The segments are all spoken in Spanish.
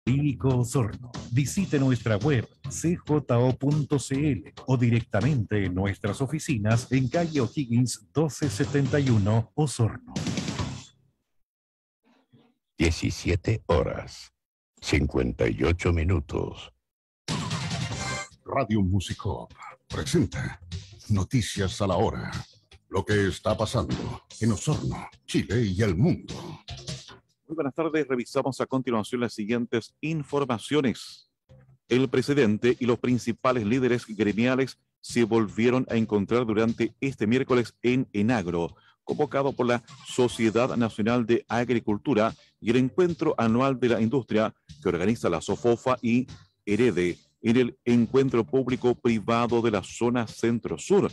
Jurídico Osorno. Visite nuestra web cjo.cl o directamente en nuestras oficinas en calle O'Higgins 1271, Osorno. 17 horas, 58 minutos. Radio Musicop presenta Noticias a la Hora. Lo que está pasando en Osorno, Chile y el mundo. Muy buenas tardes, revisamos a continuación las siguientes informaciones. El presidente y los principales líderes gremiales se volvieron a encontrar durante este miércoles en Enagro, convocado por la Sociedad Nacional de Agricultura y el Encuentro Anual de la Industria que organiza la SOFOFA y Herede en el Encuentro Público Privado de la Zona Centro-Sur.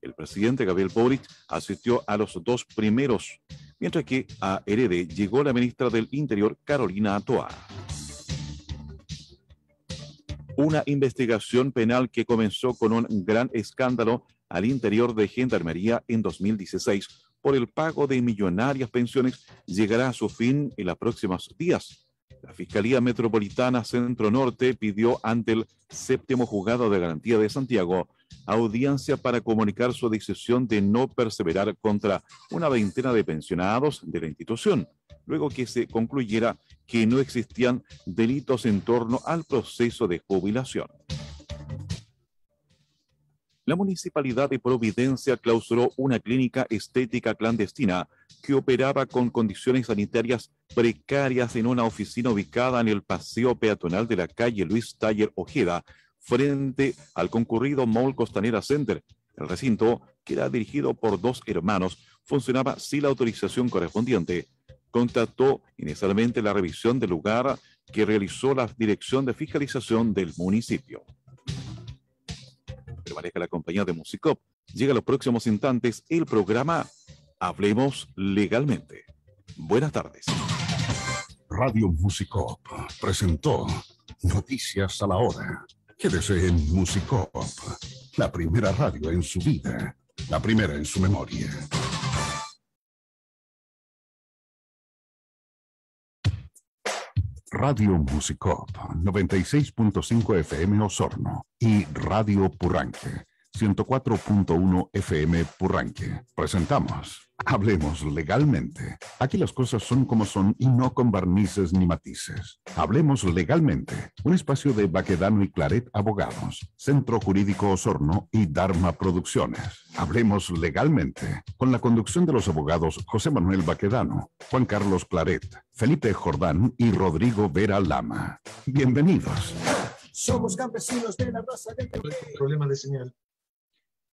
El presidente Gabriel Boric asistió a los dos primeros, mientras que a Herede llegó la ministra del Interior, Carolina Toa. Una investigación penal que comenzó con un gran escándalo al interior de Gendarmería en 2016 por el pago de millonarias pensiones llegará a su fin en los próximos días. La Fiscalía Metropolitana Centro Norte pidió ante el séptimo juzgado de garantía de Santiago audiencia para comunicar su decisión de no perseverar contra una veintena de pensionados de la institución, luego que se concluyera que no existían delitos en torno al proceso de jubilación. La Municipalidad de Providencia clausuró una clínica estética clandestina que operaba con condiciones sanitarias precarias en una oficina ubicada en el paseo peatonal de la calle Luis Taller Ojeda, frente al concurrido Mall Costanera Center. El recinto, que era dirigido por dos hermanos, funcionaba sin la autorización correspondiente. Contactó inicialmente la revisión del lugar que realizó la Dirección de Fiscalización del municipio. Permanezca la compañía de Musicop. Llega a los próximos instantes el programa Hablemos Legalmente. Buenas tardes. Radio Musicop presentó Noticias a la Hora. Quédese en Musicop, la primera radio en su vida, la primera en su memoria. Radio Musicop 96.5 FM Osorno y Radio Purranque 104.1 FM Purranque. Presentamos Hablemos Legalmente. Aquí las cosas son como son y no con barnices ni matices. Hablemos Legalmente, un espacio de Baquedano y Claret Abogados, Centro Jurídico Osorno y Dharma Producciones. Hablemos Legalmente, con la conducción de los abogados José Manuel Baquedano, Juan Carlos Claret, Felipe Jordán y Rodrigo Vera Lama. Bienvenidos. Somos campesinos de la raza del problemas de señal.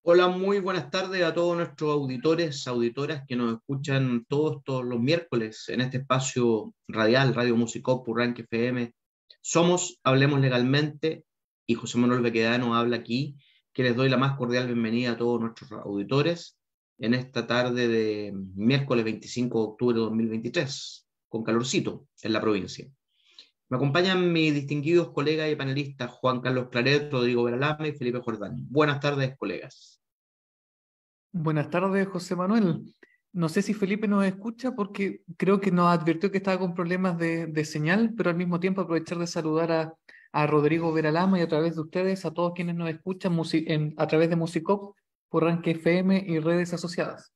Hola, muy buenas tardes a todos nuestros auditores, auditoras que nos escuchan todos los miércoles en este espacio radial, Radio Musicop, Purranque FM. Somos Hablemos Legalmente y José Manuel Baquedano habla aquí, que les doy la más cordial bienvenida a todos nuestros auditores en esta tarde de miércoles 25 de octubre de 2023, con calorcito en la provincia. Me acompañan mis distinguidos colegas y panelistas Juan Carlos Claret, Rodrigo Veralame y Felipe Jordán. Buenas tardes, colegas. Buenas tardes, José Manuel. No sé si Felipe nos escucha porque creo que nos advirtió que estaba con problemas de señal, pero al mismo tiempo aprovechar de saludar a Rodrigo Veralama y a través de ustedes a todos quienes nos escuchan a través de Musicop, Purranque FM y redes asociadas.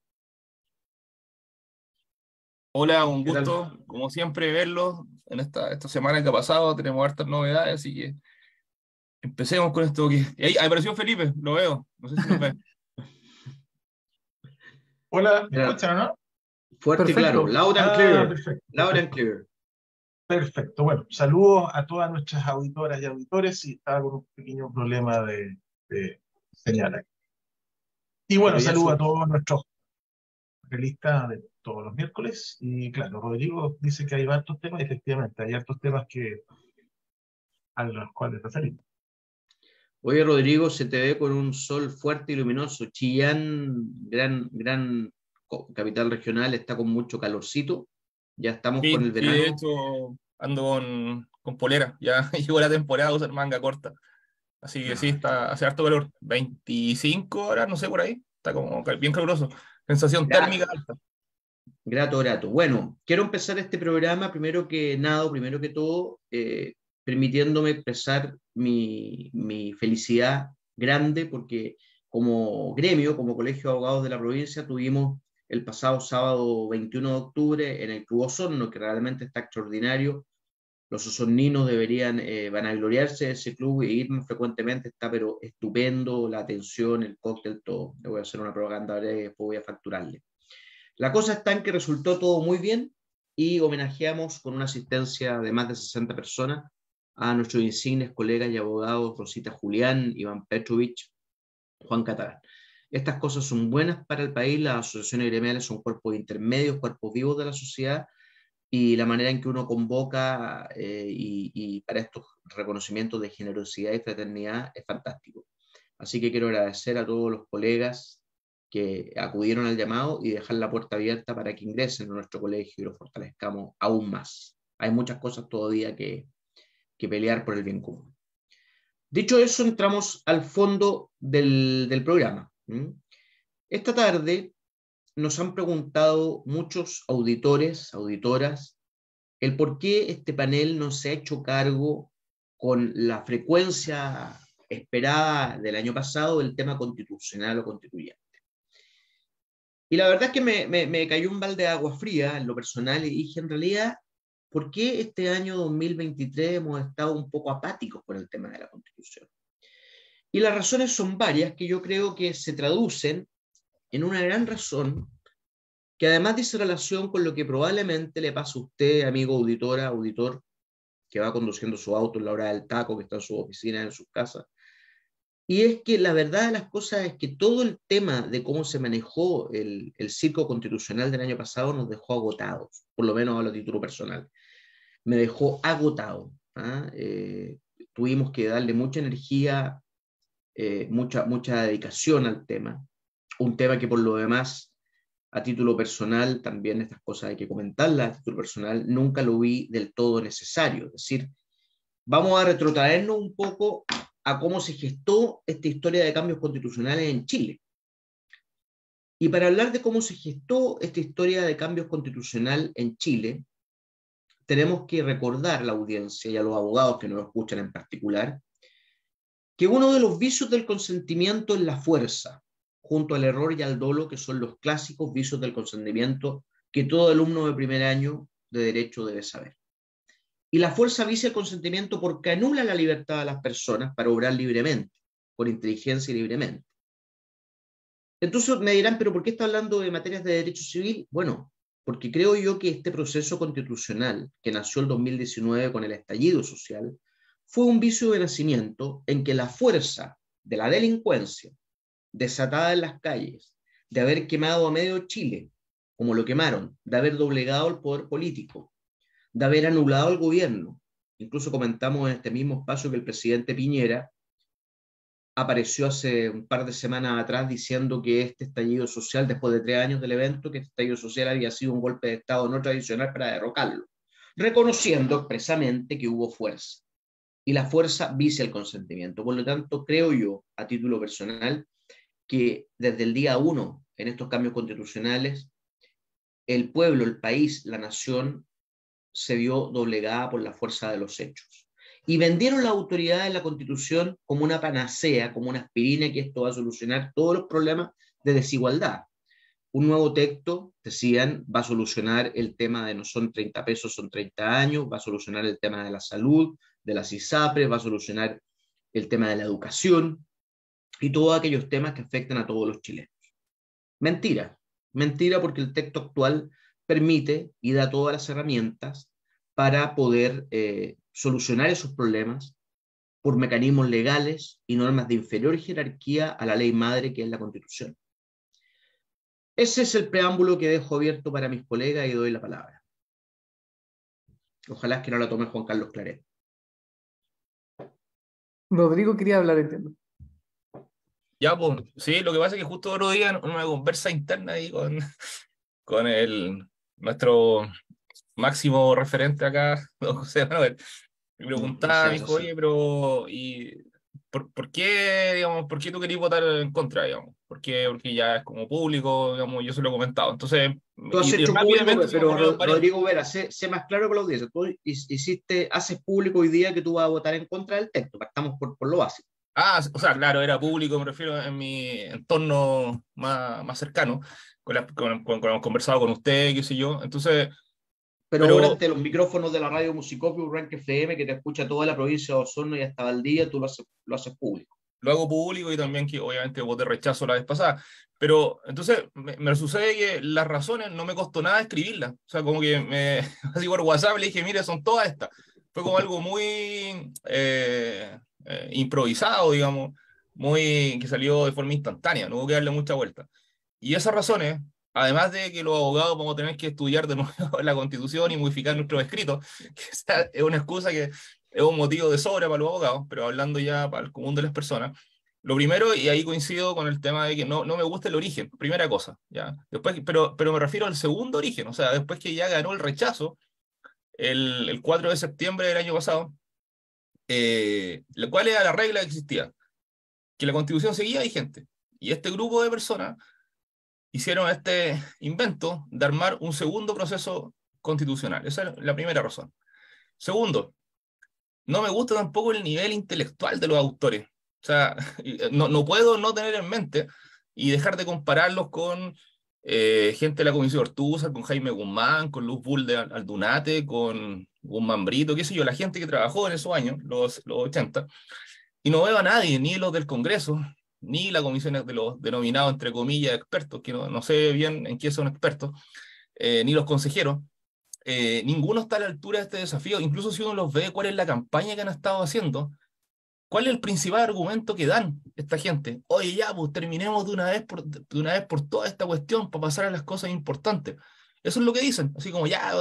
Hola, un gusto, como siempre, verlos en esta semana que ha pasado. Tenemos hartas novedades, así que empecemos con esto. Ahí apareció Felipe, lo veo. No sé si lo ve. Hola, ¿me escuchan o no? Fuerte y claro, loud and clear. Perfecto. Loud and clear. Perfecto. Bueno, saludos a todas nuestras auditoras y auditores. Y estaba con un pequeño problema de señal aquí. Y bueno, saludos a todos nuestros panelistas de todos los miércoles. Y claro, Rodrigo dice que hay hartos temas, y efectivamente, hay hartos temas a los cuales referimos. Oye, Rodrigo, se te ve con un sol fuerte y luminoso. Chillán, gran capital regional, está con mucho calorcito. Ya estamos con el verano. Sí, de hecho, ando con polera. Ya llegó la temporada de usar manga corta. Así que sí, hace harto calor. 25 horas, no sé, por ahí. Está como bien caluroso. Sensación térmica alta. Grato. Bueno, quiero empezar este programa primero que todo, permitiéndome expresar mi felicidad grande porque como gremio, como Colegio de Abogados de la provincia, tuvimos el pasado sábado 21 de octubre en el Club Osorno, que realmente está extraordinario. Los osorninos deberían vanagloriarse de ese club e ir más frecuentemente, está pero estupendo, la atención, el cóctel, todo. Le voy a hacer una propaganda breve y después voy a facturarle. La cosa está en que resultó todo muy bien y homenajeamos con una asistencia de más de 60 personas a nuestros insignes colegas y abogados Rosita Julián, Iván Petrovich, Juan Catalán. Estas cosas son buenas para el país, las asociaciones gremiales son cuerpos intermedios, cuerpos vivos de la sociedad, y la manera en que uno convoca y para estos reconocimientos de generosidad y fraternidad es fantástico. Así que quiero agradecer a todos los colegas que acudieron al llamado y dejar la puerta abierta para que ingresen a nuestro colegio y lo fortalezcamos aún más. Hay muchas cosas todavía que pelear por el bien común. Dicho eso, entramos al fondo del programa. Esta tarde nos han preguntado muchos auditores, auditoras, el por qué este panel no se ha hecho cargo con la frecuencia esperada del año pasado del tema constitucional o constituyente. Y la verdad es que me cayó un balde de agua fría en lo personal y dije, en realidad, ¿por qué este año 2023 hemos estado un poco apáticos con el tema de la Constitución? Y las razones son varias que yo creo que se traducen en una gran razón que además dice relación con lo que probablemente le pasa a usted, amigo auditora, auditor, que va conduciendo su auto en la hora del taco, que está en su oficina, en su casa. Y es que la verdad de las cosas es que todo el tema de cómo se manejó el circo constitucional del año pasado nos dejó agotados, por lo menos a lo título personal. Me dejó agotado. Tuvimos que darle mucha energía, mucha dedicación al tema. Un tema que por lo demás, a título personal, también estas cosas hay que comentarlas, a título personal, nunca lo vi del todo necesario. Es decir, vamos a retrotraernos un poco a cómo se gestó esta historia de cambios constitucionales en Chile. Y para hablar de cómo se gestó esta historia de cambios constitucional en Chile, tenemos que recordar a la audiencia y a los abogados que nos escuchan en particular, que uno de los vicios del consentimiento es la fuerza, junto al error y al dolo, que son los clásicos vicios del consentimiento que todo alumno de primer año de Derecho debe saber. Y la fuerza vicia el consentimiento porque anula la libertad de las personas para obrar libremente, con inteligencia y libremente. Entonces me dirán, ¿pero por qué está hablando de materias de derecho civil? Bueno, porque creo yo que este proceso constitucional, que nació el 2019 con el estallido social, fue un vicio de nacimiento en que la fuerza de la delincuencia, desatada en las calles, de haber quemado a medio Chile, como lo quemaron, de haber doblegado el poder político, de haber anulado el gobierno. Incluso comentamos en este mismo espacio que el presidente Piñera apareció hace un par de semanas atrás diciendo que este estallido social, después de 3 años del evento, que este estallido social había sido un golpe de Estado no tradicional para derrocarlo, reconociendo expresamente que hubo fuerza. Y la fuerza vicia el consentimiento. Por lo tanto, creo yo, a título personal, que desde el día 1 en estos cambios constitucionales, el pueblo, el país, la nación se vio doblegada por la fuerza de los hechos. Y vendieron la autoridad de la Constitución como una panacea, como una aspirina, que esto va a solucionar todos los problemas de desigualdad. Un nuevo texto, decían, va a solucionar el tema de no son 30 pesos, son 30 años, va a solucionar el tema de la salud, de las ISAPRES, va a solucionar el tema de la educación y todos aquellos temas que afectan a todos los chilenos. Mentira, mentira, porque el texto actual permite y da todas las herramientas para poder solucionar esos problemas por mecanismos legales y normas de inferior jerarquía a la ley madre, que es la Constitución. Ese es el preámbulo que dejo abierto para mis colegas y doy la palabra. Ojalá que no la tome Juan Carlos Claret. Rodrigo quería hablar, entiendo. Ya, pues, sí, lo que pasa es que justo otro día en una conversa interna ahí con nuestro máximo referente acá, don José Manuel, me preguntaba, me dijo, oye, pero ¿por qué, digamos, por qué tú querías votar en contra, digamos? Porque ya es como público, digamos, yo se lo he comentado. Entonces, Tú has hecho público, rápidamente se me pero ocurrieron varias. Rodrigo Vera, sé más claro que la audiencia. Tú haces público hoy día que tú vas a votar en contra del texto. Partamos por lo básico. Ah, o sea, claro, era público, me refiero en mi entorno más cercano, con hemos conversado con usted, qué sé yo. Entonces, Pero ahora ante los micrófonos de la radio Musicopio Rank FM, que te escucha toda la provincia de Osorno y hasta Valdivia, tú lo haces público. Lo hago público y también que obviamente voté rechazo la vez pasada. Pero entonces me sucede que las razones no me costó nada escribirlas. O sea, como que así por WhatsApp le dije, mire, son todas estas. Fue como algo muy improvisado, digamos, que salió de forma instantánea, no hubo que darle mucha vuelta. Y esas razones, además de que los abogados vamos a tener que estudiar de nuevo la Constitución y modificar nuestros escritos, que esa es una excusa que es un motivo de sobra para los abogados, pero hablando ya para el común de las personas, lo primero, y ahí coincido con el tema de que no me gusta el origen, primera cosa, ¿ya? Después, pero me refiero al segundo origen, o sea, después que ya ganó el rechazo, el 4 de septiembre del año pasado, ¿cuál era la regla que existía? Que la Constitución seguía vigente, y este grupo de personas hicieron este invento de armar un segundo proceso constitucional. Esa es la primera razón. Segundo, no me gusta tampoco el nivel intelectual de los autores. O sea, no puedo no tener en mente y dejar de compararlos con gente de la Comisión Ortúzar, con Jaime Guzmán, con Luz Bull de Aldunate, con Guzmán Brito, qué sé yo, la gente que trabajó en esos años, los 80, y no veo a nadie, ni los del Congreso, ni la comisión de los denominados, entre comillas, expertos, que no sé bien en qué son expertos, ni los consejeros. Ninguno está a la altura de este desafío, incluso si uno los ve, cuál es la campaña que han estado haciendo, cuál es el principal argumento que dan esta gente. Oye, ya, pues terminemos de una vez por toda esta cuestión para pasar a las cosas importantes. Eso es lo que dicen, así como ya,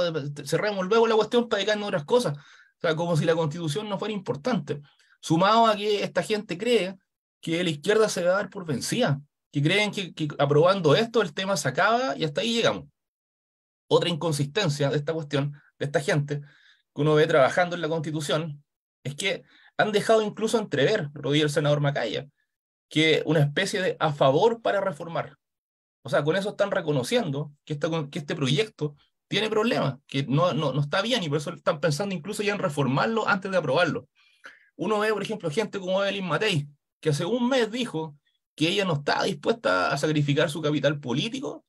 cerremos luego la cuestión para dedicarnos a otras cosas. O sea, como si la Constitución no fuera importante. Sumado a que esta gente cree que la izquierda se va a dar por vencida, que creen que aprobando esto el tema se acaba y hasta ahí llegamos. Otra inconsistencia de esta cuestión, de esta gente, que uno ve trabajando en la Constitución, es que han dejado incluso entrever, lo dijo el senador Macaya, que una especie de a favor para reformar. O sea, con eso están reconociendo que este proyecto tiene problemas, que no está bien y por eso están pensando incluso ya en reformarlo antes de aprobarlo. Uno ve, por ejemplo, gente como Evelyn Matei, que hace un mes dijo que ella no estaba dispuesta a sacrificar su capital político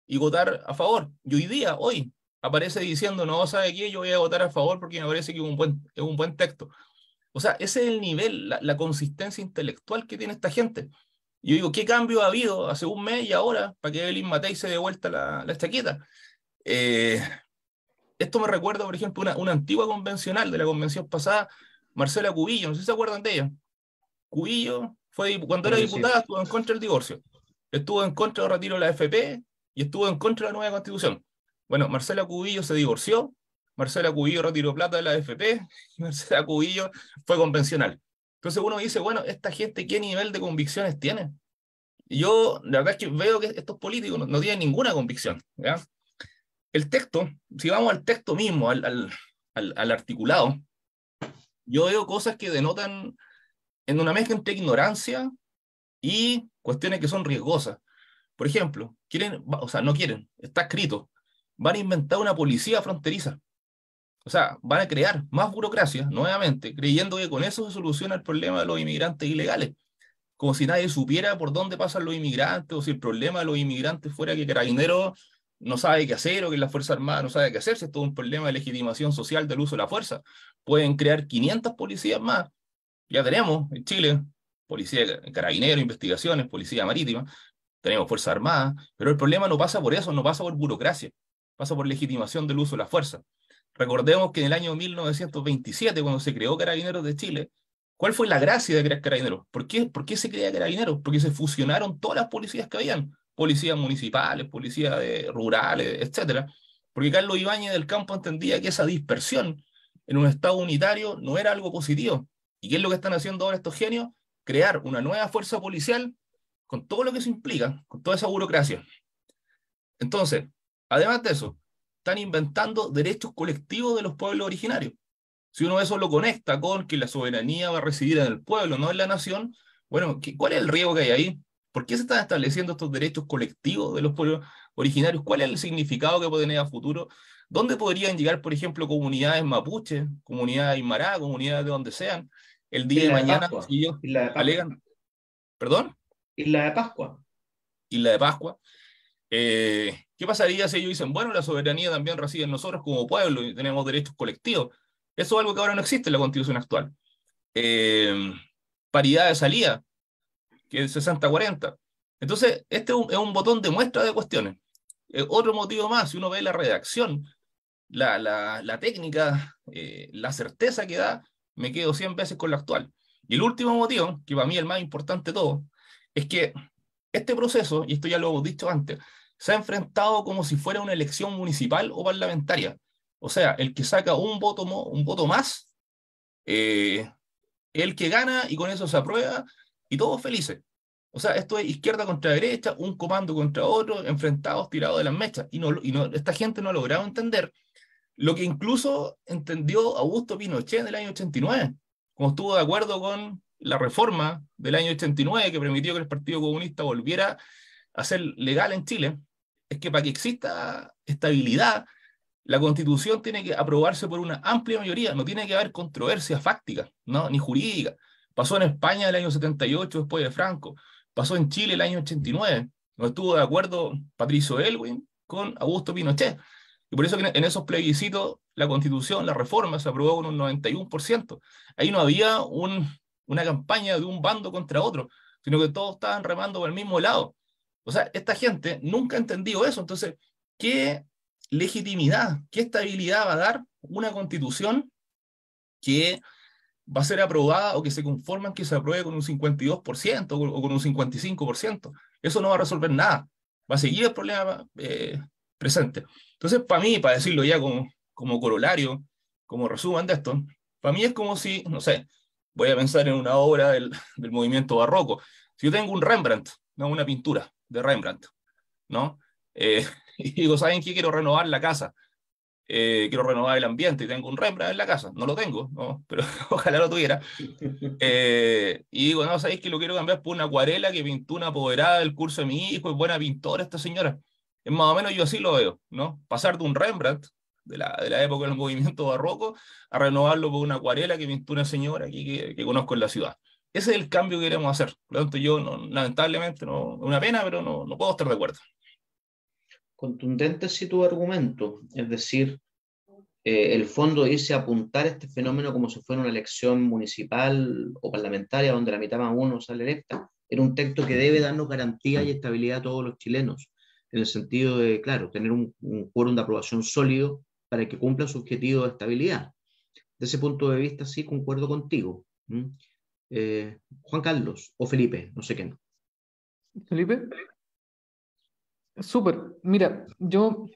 y votar a favor. Y hoy, aparece diciendo, no, ¿sabe qué? Yo voy a votar a favor porque me parece que es un buen texto. O sea, ese es el nivel, la consistencia intelectual que tiene esta gente. Y yo digo, ¿qué cambio ha habido hace un mes y ahora para que Evelyn Matei se dé vuelta la chaqueta? Esto me recuerda, por ejemplo, una antigua convencional de la convención pasada, Marcela Cubillo, no sé si se acuerdan de ella. Cubillo cuando era diputada estuvo en contra del divorcio, estuvo en contra del retiro de la AFP y estuvo en contra de la nueva constitución. Bueno, Marcela Cubillo se divorció, Marcela Cubillo retiró plata de la AFP y Marcela Cubillo fue convencional. Entonces uno dice, bueno, ¿esta gente qué nivel de convicciones tiene? Y yo, la verdad es que veo que estos políticos no tienen ninguna convicción, ¿ya? El texto, si vamos al texto mismo, al articulado, yo veo cosas que denotan en una mezcla entre ignorancia y cuestiones que son riesgosas. Por ejemplo, no quieren, está escrito, van a inventar una policía fronteriza. O sea, van a crear más burocracia, nuevamente, creyendo que con eso se soluciona el problema de los inmigrantes ilegales. Como si nadie supiera por dónde pasan los inmigrantes, o si el problema de los inmigrantes fuera que Carabineros no sabe qué hacer, o que la Fuerza Armada no sabe qué hacer, si es todo un problema de legitimación social del uso de la fuerza. Pueden crear 500 policías más. Ya tenemos en Chile policía, Carabineros, investigaciones, policía marítima, tenemos Fuerza Armada, pero el problema no pasa por eso, no pasa por burocracia, pasa por legitimación del uso de la fuerza. Recordemos que en el año 1927, cuando se creó Carabineros de Chile, ¿cuál fue la gracia de crear Carabineros? ¿Por qué se crea Carabineros? Porque se fusionaron todas las policías que habían, policías municipales, policías rurales, etc. Porque Carlos Ibáñez del Campo entendía que esa dispersión en un Estado unitario no era algo positivo. ¿Y qué es lo que están haciendo ahora estos genios? Crear una nueva fuerza policial con todo lo que eso implica, con toda esa burocracia. Entonces, además de eso, están inventando derechos colectivos de los pueblos originarios. Si uno eso lo conecta con que la soberanía va a residir en el pueblo, no en la nación, bueno, ¿cuál es el riesgo que hay ahí? ¿Por qué se están estableciendo estos derechos colectivos de los pueblos originarios? ¿Cuál es el significado que puede tener a futuro? ¿Dónde podrían llegar, por ejemplo, comunidades mapuche, comunidades aymara, comunidades de donde sean, el día de Isla de mañana, Pascua. si ellos Isla de Pascua. alegan, perdón, Isla de Pascua. Isla de Pascua? ¿Qué pasaría si ellos dicen, bueno, la soberanía también reside en nosotros como pueblo y tenemos derechos colectivos? Eso es algo que ahora no existe en la Constitución actual. Paridad de salida, que es 60-40. Entonces, este es un botón de muestra de cuestiones. Otro motivo más, si uno ve la redacción, la técnica, la certeza que da, me quedo 100 veces con la actual. Y el último motivo, que para mí es el más importante de todo, es que este proceso, y esto ya lo hemos dicho antes, se ha enfrentado como si fuera una elección municipal o parlamentaria. O sea, el que saca un voto más, el que gana y con eso se aprueba y todos felices. O sea, esto es izquierda contra derecha, un comando contra otro, enfrentados, tirados de las mechas. Y esta gente no ha logrado entender lo que incluso entendió Augusto Pinochet en el año 89, como estuvo de acuerdo con la reforma del año 89 que permitió que el Partido Comunista volviera a ser legal en Chile. Es que para que exista estabilidad, la Constitución tiene que aprobarse por una amplia mayoría, no tiene que haber controversia fáctica, ¿no? Ni jurídica. Pasó en España el año 78 después de Franco, pasó en Chile el año 89, no estuvo de acuerdo Patricio Aylwin con Augusto Pinochet. Y por eso que en esos plebiscitos la Constitución, la reforma, se aprobó con un 91%. Ahí no había una campaña de un bando contra otro, sino que todos estaban remando por el mismo lado. O sea, esta gente nunca ha entendido eso. Entonces, ¿qué legitimidad, qué estabilidad va a dar una Constitución que va a ser aprobada o que se conforman que se apruebe con un 52% o con un 55%? Eso no va a resolver nada. Va a seguir el problema presente. Entonces, para mí, para decirlo ya como corolario, como resumen de esto, para mí es como si, no sé, voy a pensar en una obra del movimiento barroco. Si yo tengo un Rembrandt, ¿no? Una pintura de Rembrandt, ¿no? Y digo, ¿saben qué? Quiero renovar la casa. Quiero renovar el ambiente y tengo un Rembrandt en la casa. No lo tengo, ¿no? Pero ojalá lo tuviera. Y digo, no, ¿sabéis que lo quiero cambiar por una acuarela que pintó una apoderada del curso de mi hijo? Es buena pintora esta señora. Es más o menos yo así lo veo, ¿no? Pasar de un Rembrandt de la época del movimiento barroco a renovarlo por una acuarela que pintó una señora aquí que conozco en la ciudad. Ese es el cambio que queremos hacer. Por lo tanto, yo lamentablemente, no, una pena, pero no puedo estar de acuerdo. Contundente sí tu argumento, es decir, el fondo dice apuntar este fenómeno como si fuera una elección municipal o parlamentaria donde la mitad más uno sale electa, era un texto que debe darnos garantía y estabilidad a todos los chilenos, en el sentido de, claro, tener un quórum de aprobación sólido para que cumpla su objetivo de estabilidad. De ese punto de vista sí concuerdo contigo. Juan Carlos o Felipe, no sé quién. Felipe. Súper. Mira, yo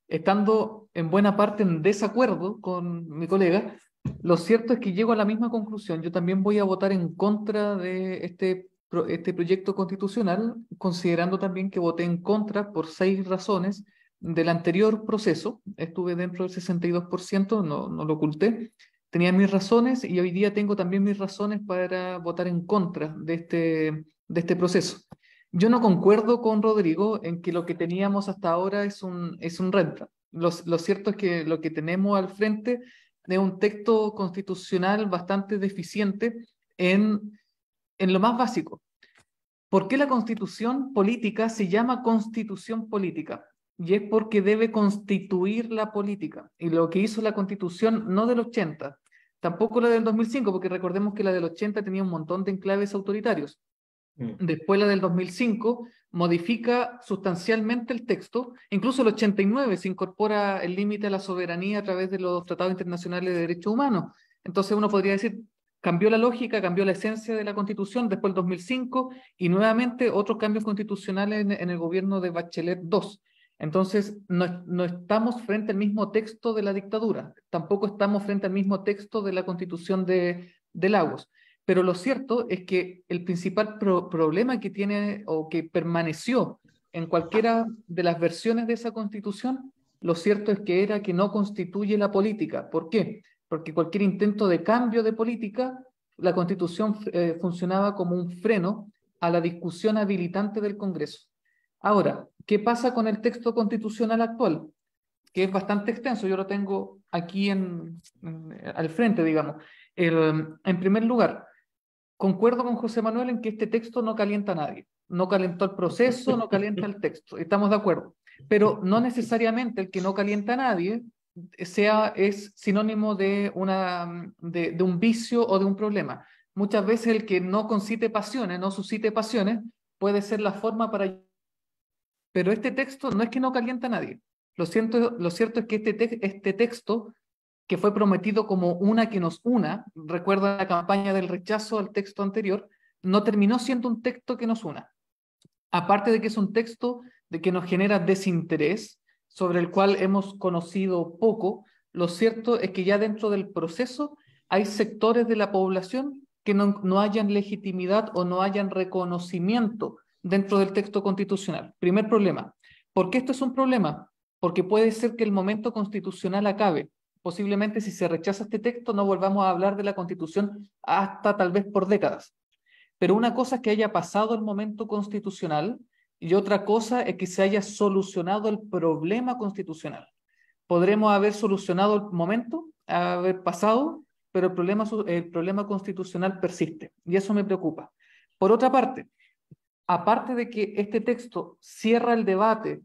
estando en buena parte en desacuerdo con mi colega, lo cierto es que llego a la misma conclusión. Yo también voy a votar en contra de este proyecto constitucional, considerando también que voté en contra por 6 razones del anterior proceso. Estuve dentro del 62%, no lo oculté. Tenía mis razones y hoy día tengo también mis razones para votar en contra de este proceso. Yo no concuerdo con Rodrigo en que lo que teníamos hasta ahora es un Rembrandt. Lo cierto es que lo que tenemos al frente es un texto constitucional bastante deficiente en lo más básico. ¿Por qué la constitución política se llama constitución política? Y es porque debe constituir la política. Y lo que hizo la constitución, no del 80, tampoco la del 2005, porque recordemos que la del 80 tenía un montón de enclaves autoritarios. Después la del 2005 modifica sustancialmente el texto, incluso el 89 se incorpora el límite a la soberanía a través de los tratados internacionales de derechos humanos. Entonces uno podría decir, cambió la lógica, cambió la esencia de la Constitución después del 2005 y nuevamente otros cambios constitucionales en el gobierno de Bachelet II. Entonces no estamos frente al mismo texto de la dictadura, tampoco estamos frente al mismo texto de la Constitución de Lagos. Pero lo cierto es que el principal problema que tiene o que permaneció en cualquiera de las versiones de esa Constitución, lo cierto es que era que no constituye la política. ¿Por qué? porque cualquier intento de cambio de política, la Constitución funcionaba como un freno a la discusión habilitante del Congreso. Ahora, ¿qué pasa con el texto constitucional actual? Que es bastante extenso, yo lo tengo aquí al frente, digamos. En primer lugar, concuerdo con José Manuel en que este texto no calienta a nadie, no calentó el proceso, no calienta el texto, estamos de acuerdo, pero no necesariamente el que no calienta a nadie es sinónimo de un vicio o de un problema. Muchas veces el que no concite pasiones, no suscite pasiones, puede ser la forma para... Pero este texto no es que no calienta a nadie. Lo cierto es que este texto, que fue prometido como una que nos una, recuerda la campaña del rechazo al texto anterior, no terminó siendo un texto que nos una. Aparte de que es un texto de que nos genera desinterés, sobre el cual hemos conocido poco, lo cierto es que ya dentro del proceso hay sectores de la población que no hayan legitimidad o no hayan reconocimiento dentro del texto constitucional. Primer problema. ¿Por qué esto es un problema? Porque puede ser que el momento constitucional acabe. Posiblemente si se rechaza este texto no volvamos a hablar de la Constitución hasta tal vez por décadas. Pero una cosa es que haya pasado el momento constitucional y otra cosa es que se haya solucionado el problema constitucional. Podremos haber solucionado el momento, haber pasado, pero el problema constitucional persiste y eso me preocupa. Por otra parte, aparte de que este texto cierra el debate,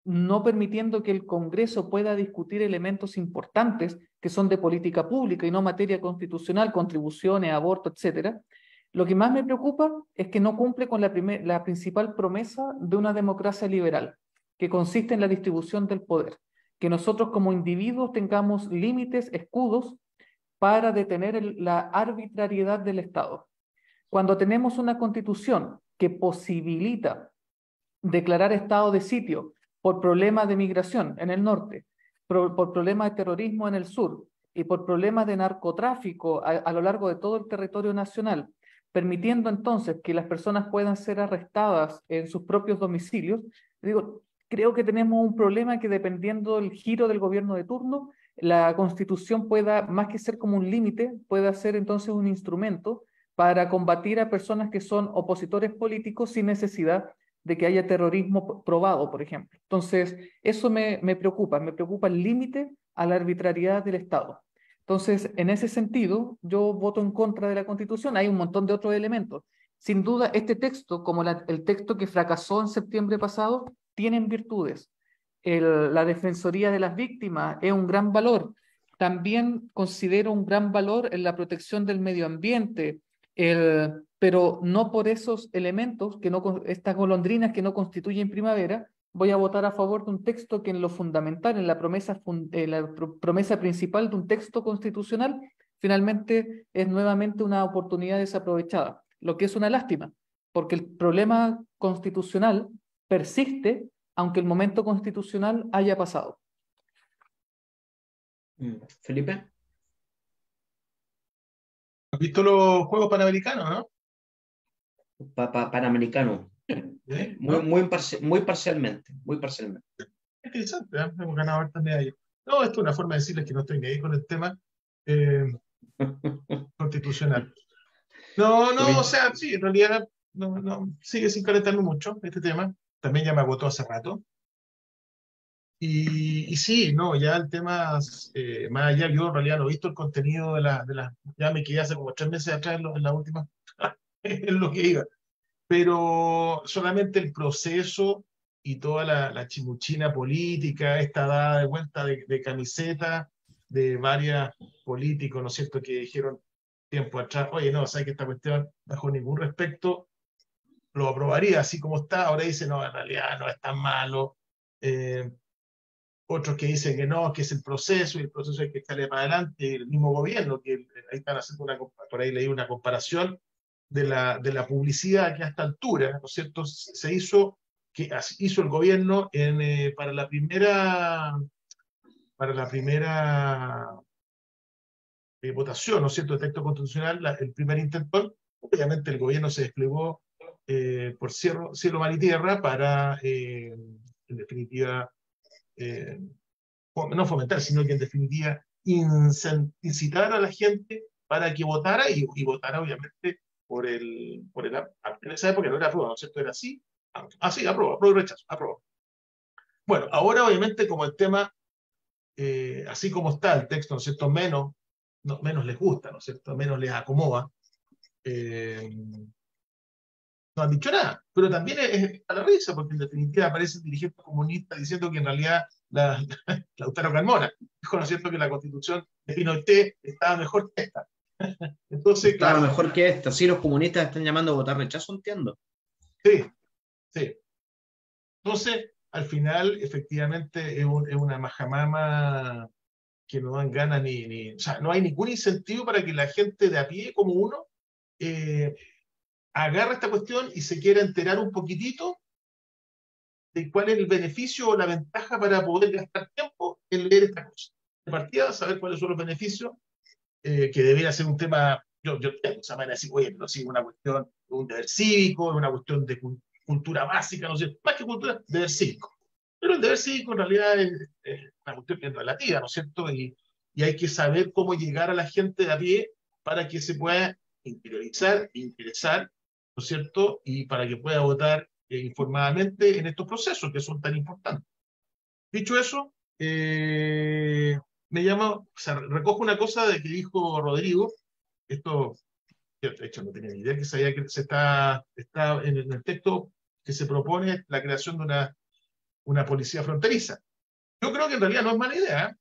no permitiendo que el Congreso pueda discutir elementos importantes que son de política pública y no materia constitucional, contribuciones, aborto, etcétera, lo que más me preocupa es que no cumple con la principal promesa de una democracia liberal, que consiste en la distribución del poder, que nosotros como individuos tengamos límites, escudos, para detener la arbitrariedad del Estado. Cuando tenemos una constitución que posibilita declarar estado de sitio por problemas de migración en el norte, por problemas de terrorismo en el sur y por problemas de narcotráfico a lo largo de todo el territorio nacional, permitiendo entonces que las personas puedan ser arrestadas en sus propios domicilios, creo que tenemos un problema que dependiendo del giro del gobierno de turno, la Constitución pueda, más que ser como un límite, pueda ser entonces un instrumento para combatir a personas que son opositores políticos sin necesidad de que haya terrorismo probado, por ejemplo. Entonces, eso me preocupa el límite a la arbitrariedad del Estado. Entonces, en ese sentido, yo voto en contra de la Constitución. Hay un montón de otros elementos. Sin duda, este texto, como el texto que fracasó en septiembre pasado, tienen virtudes. La Defensoría de las Víctimas es un gran valor. También considero un gran valor en la protección del medio ambiente, pero no por esos elementos, estas golondrinas que no constituyen primavera, voy a votar a favor de un texto que en lo fundamental, en la promesa principal de un texto constitucional, finalmente es nuevamente una oportunidad desaprovechada, lo que es una lástima, porque el problema constitucional persiste aunque el momento constitucional haya pasado. Felipe. ¿Has visto los Juegos Panamericanos, no? Panamericano. ¿Sí? Muy parcialmente. Interesante, ¿eh? Hemos ganado hartas medallas. No, esto es una forma de decirles que no estoy ni ahí con el tema constitucional. No, o sea, sí, en realidad no, sigue sin calentarme mucho este tema. También ya me agotó hace rato. Y sí, no, ya el tema, más allá, yo en realidad no he visto el contenido ya me quedé hace como 3 meses atrás en la última, en lo que iba. Pero solamente el proceso y toda la chimuchina política, esta dada de vuelta de camiseta de varios políticos, ¿no es cierto?, que dijeron tiempo atrás, oye, no, sabes que esta cuestión, bajo ningún respecto, lo aprobaría así como está. Ahora dice, no, en realidad no es tan malo. Otros que dicen que no, que es el proceso, y el proceso hay que echarle para adelante. El mismo gobierno, que ahí están haciendo por ahí leí una comparación de la publicidad que a esta altura, ¿no es cierto?, hizo el gobierno para la primera votación, ¿no es cierto?, de texto constitucional, el primer intento. Obviamente el gobierno se desplegó por cielo, mar y tierra para, en definitiva, no fomentar, sino que en definitiva incitar a la gente para que votara y votara obviamente en esa época no era aprueba, ¿no es cierto? Era así, así, aprueba y rechazo, aprueba. Bueno, ahora obviamente como el tema, así como está el texto, ¿no es cierto? Menos les gusta, ¿no es cierto? Menos les acomoda. No han dicho nada, pero también es a la risa, porque en definitiva aparecen dirigentes comunistas diciendo que en realidad Lautaro Carmona dijo, ¿no es cierto?, que la constitución de Pinochet estaba mejor que esta. Entonces, claro, claro, mejor que esta. Sí, los comunistas están llamando a votar rechazo, entiendo. sí, sí. Entonces, al final, efectivamente, es una majamama que no dan ganas o sea, no hay ningún incentivo para que la gente de a pie, como uno, agarre esta cuestión y se quiera enterar un poquitito de cuál es el beneficio o la ventaja para poder gastar tiempo en leer esta cosa. De partida, saber cuáles son los beneficios, que debería ser un tema, o sea, van a decir, oye, pero sí, una cuestión, un deber cívico, una cuestión de cultura básica, no sé, más que cultura, deber cívico. Pero el deber cívico en realidad es una cuestión bien relativa, ¿no es cierto? Y hay que saber cómo llegar a la gente de a pie para que se pueda interiorizar, interesar, ¿no es cierto? Y para que pueda votar informadamente en estos procesos que son tan importantes. Dicho eso, o sea, recojo una cosa de que dijo Rodrigo, esto, yo de hecho no tenía ni idea que sabía que está en el texto que se propone la creación de una policía fronteriza. Yo creo que en realidad no es mala idea.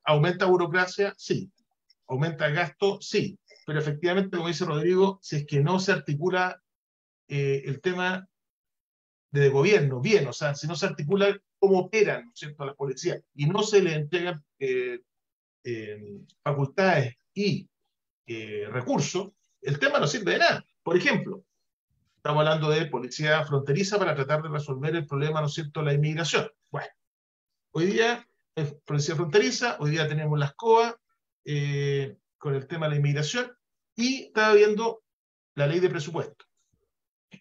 ¿Aumenta burocracia? Sí. ¿Aumenta el gasto? Sí. Pero efectivamente, como dice Rodrigo, si es que no se articula el tema de gobierno bien, o sea, si no se articula cómo operan, ¿no es cierto?, las policías y no se les entregan facultades y recursos, el tema no sirve de nada. Por ejemplo, estamos hablando de policía fronteriza para tratar de resolver el problema, ¿no es cierto?, la inmigración. Bueno, hoy día es policía fronteriza, hoy día tenemos las COA con el tema de la inmigración y estaba viendo la ley de presupuesto.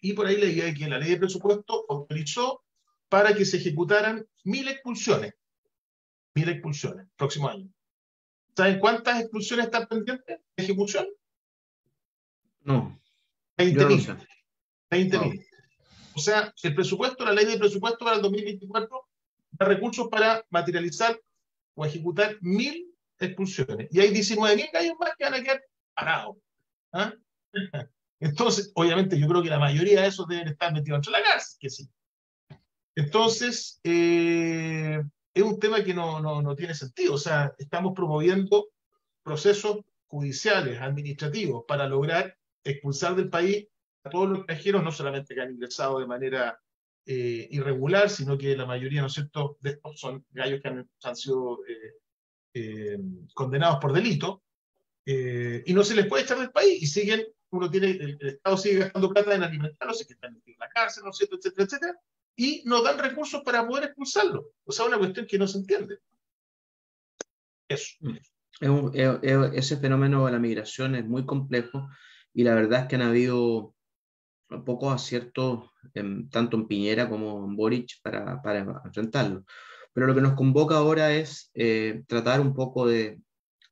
Y por ahí leía que la ley de presupuesto autorizó para que se ejecutaran 1000 expulsiones. 1000 expulsiones, próximo año. ¿Saben cuántas expulsiones están pendientes de ejecución? No. 20.000. No sé. 20.000. Wow. O sea, el presupuesto, la ley de presupuesto para el 2024 da recursos para materializar o ejecutar 1000 expulsiones. Y hay 19.000 gallos más que van a quedar parados. ¿Ah? Entonces, obviamente, yo creo que la mayoría de esos deben estar metidos dentro de la cárcel, que sí. Entonces, es un tema que no tiene sentido. O sea, estamos promoviendo procesos judiciales, administrativos, para lograr expulsar del país a todos los extranjeros, no solamente que han ingresado de manera irregular, sino que la mayoría, ¿no es cierto?, de estos son gallos que han sido condenados por delito, y no se les puede echar del país, y siguen, el Estado sigue gastando plata en alimentarlos, que están en la cárcel, ¿no es cierto?, etcétera, etcétera, y nos dan recursos para poder expulsarlos. O sea, una cuestión que no se entiende. Eso. Ese fenómeno de la migración es muy complejo y la verdad es que han habido pocos aciertos, tanto en Piñera como en Boric, para enfrentarlo. Pero lo que nos convoca ahora es tratar un poco de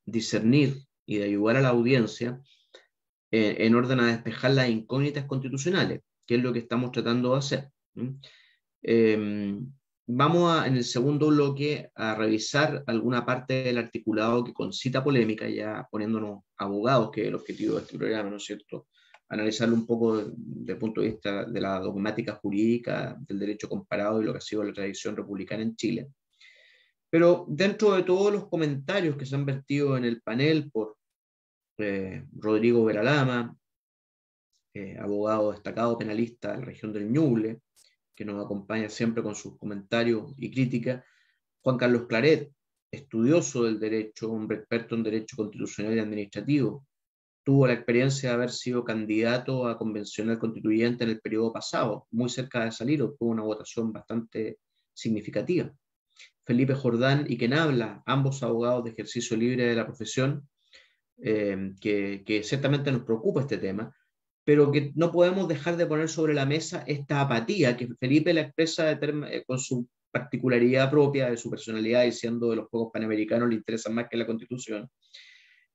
discernir y de ayudar a la audiencia en orden a despejar las incógnitas constitucionales, que es lo que estamos tratando de hacer. Vamos en el segundo bloque a revisar alguna parte del articulado que concita polémica, ya poniéndonos abogados, que es el objetivo de este programa, ¿no es cierto? Analizarlo un poco desde el punto de vista de la dogmática jurídica, del derecho comparado y lo que ha sido la tradición republicana en Chile. Pero dentro de todos los comentarios que se han vertido en el panel por Rodrigo Veralama, abogado destacado penalista de la región del Ñuble, que nos acompaña siempre con sus comentarios y críticas, Juan Carlos Claret, estudioso del derecho, hombre experto en derecho constitucional y administrativo, tuvo la experiencia de haber sido candidato a convencional constituyente en el periodo pasado, muy cerca de salir, obtuvo una votación bastante significativa. Felipe Jordán y quien habla, ambos abogados de ejercicio libre de la profesión, que ciertamente nos preocupa este tema, pero que no podemos dejar de poner sobre la mesa esta apatía que Felipe la expresa con su particularidad propia, de su personalidad, y siendo de los pocos panamericanos le interesan más que la Constitución.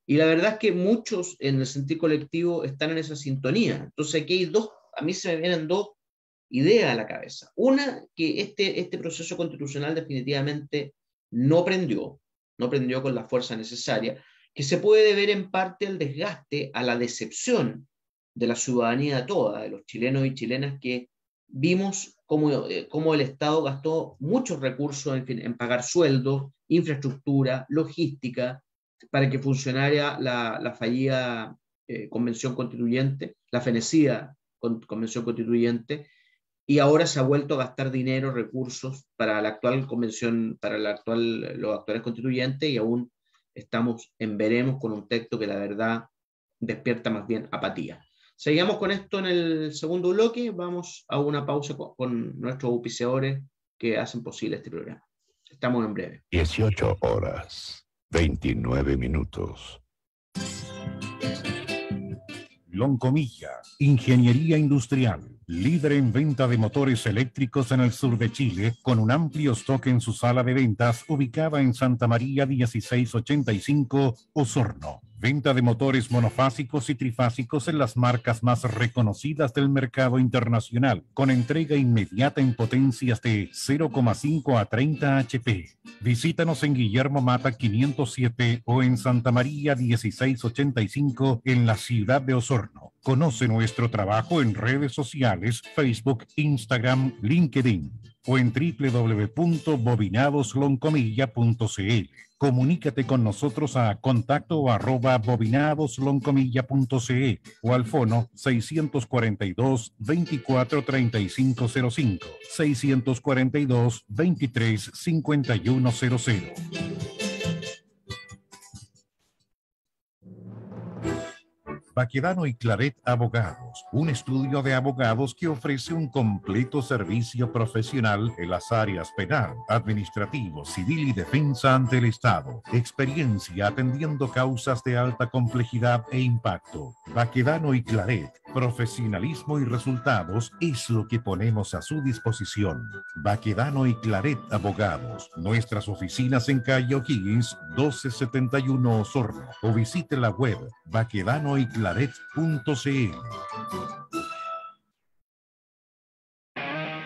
Y la verdad es que muchos en el sentido colectivo están en esa sintonía. Entonces aquí hay dos, a mí se me vienen dos ideas a la cabeza. Una, que este proceso constitucional definitivamente no prendió con la fuerza necesaria, que se puede deber en parte al desgaste, a la decepción de la ciudadanía toda, de los chilenos y chilenas, que vimos cómo el Estado gastó muchos recursos en pagar sueldos, infraestructura, logística, para que funcionara la fallida convención constituyente, la fenecida convención constituyente, y ahora se ha vuelto a gastar dinero, recursos para la actual convención, para los actuales constituyentes, y aún estamos en veremos con un texto que la verdad despierta más bien apatía. Seguimos con esto en el segundo bloque, vamos a una pausa con nuestros auspiciadores que hacen posible este programa. Estamos en breve. 18 horas, 29 minutos. Loncomilla, ingeniería industrial, líder en venta de motores eléctricos en el sur de Chile, con un amplio stock en su sala de ventas ubicada en Santa María 1685, Osorno. Venta de motores monofásicos y trifásicos en las marcas más reconocidas del mercado internacional, con entrega inmediata en potencias de 0,5 a 30 HP. Visítanos en Guillermo Mata 507 o en Santa María 1685 en la ciudad de Osorno. Conoce nuestro trabajo en redes sociales, Facebook, Instagram, LinkedIn o en www.bobinadosloncomilla.cl. Comunícate con nosotros a contacto@bobinadosloncomilla.cl o al fono 642 24 3505, 642 23 5100. Baquedano y Claret Abogados, un estudio de abogados que ofrece un completo servicio profesional en las áreas penal, administrativo, civil y defensa ante el Estado. Experiencia atendiendo causas de alta complejidad e impacto. Baquedano y Claret, profesionalismo y resultados es lo que ponemos a su disposición. Baquedano y Claret Abogados, nuestras oficinas en calle O'Higgins 1271 Osorno, o visite la web baquedanoyclaret.cl.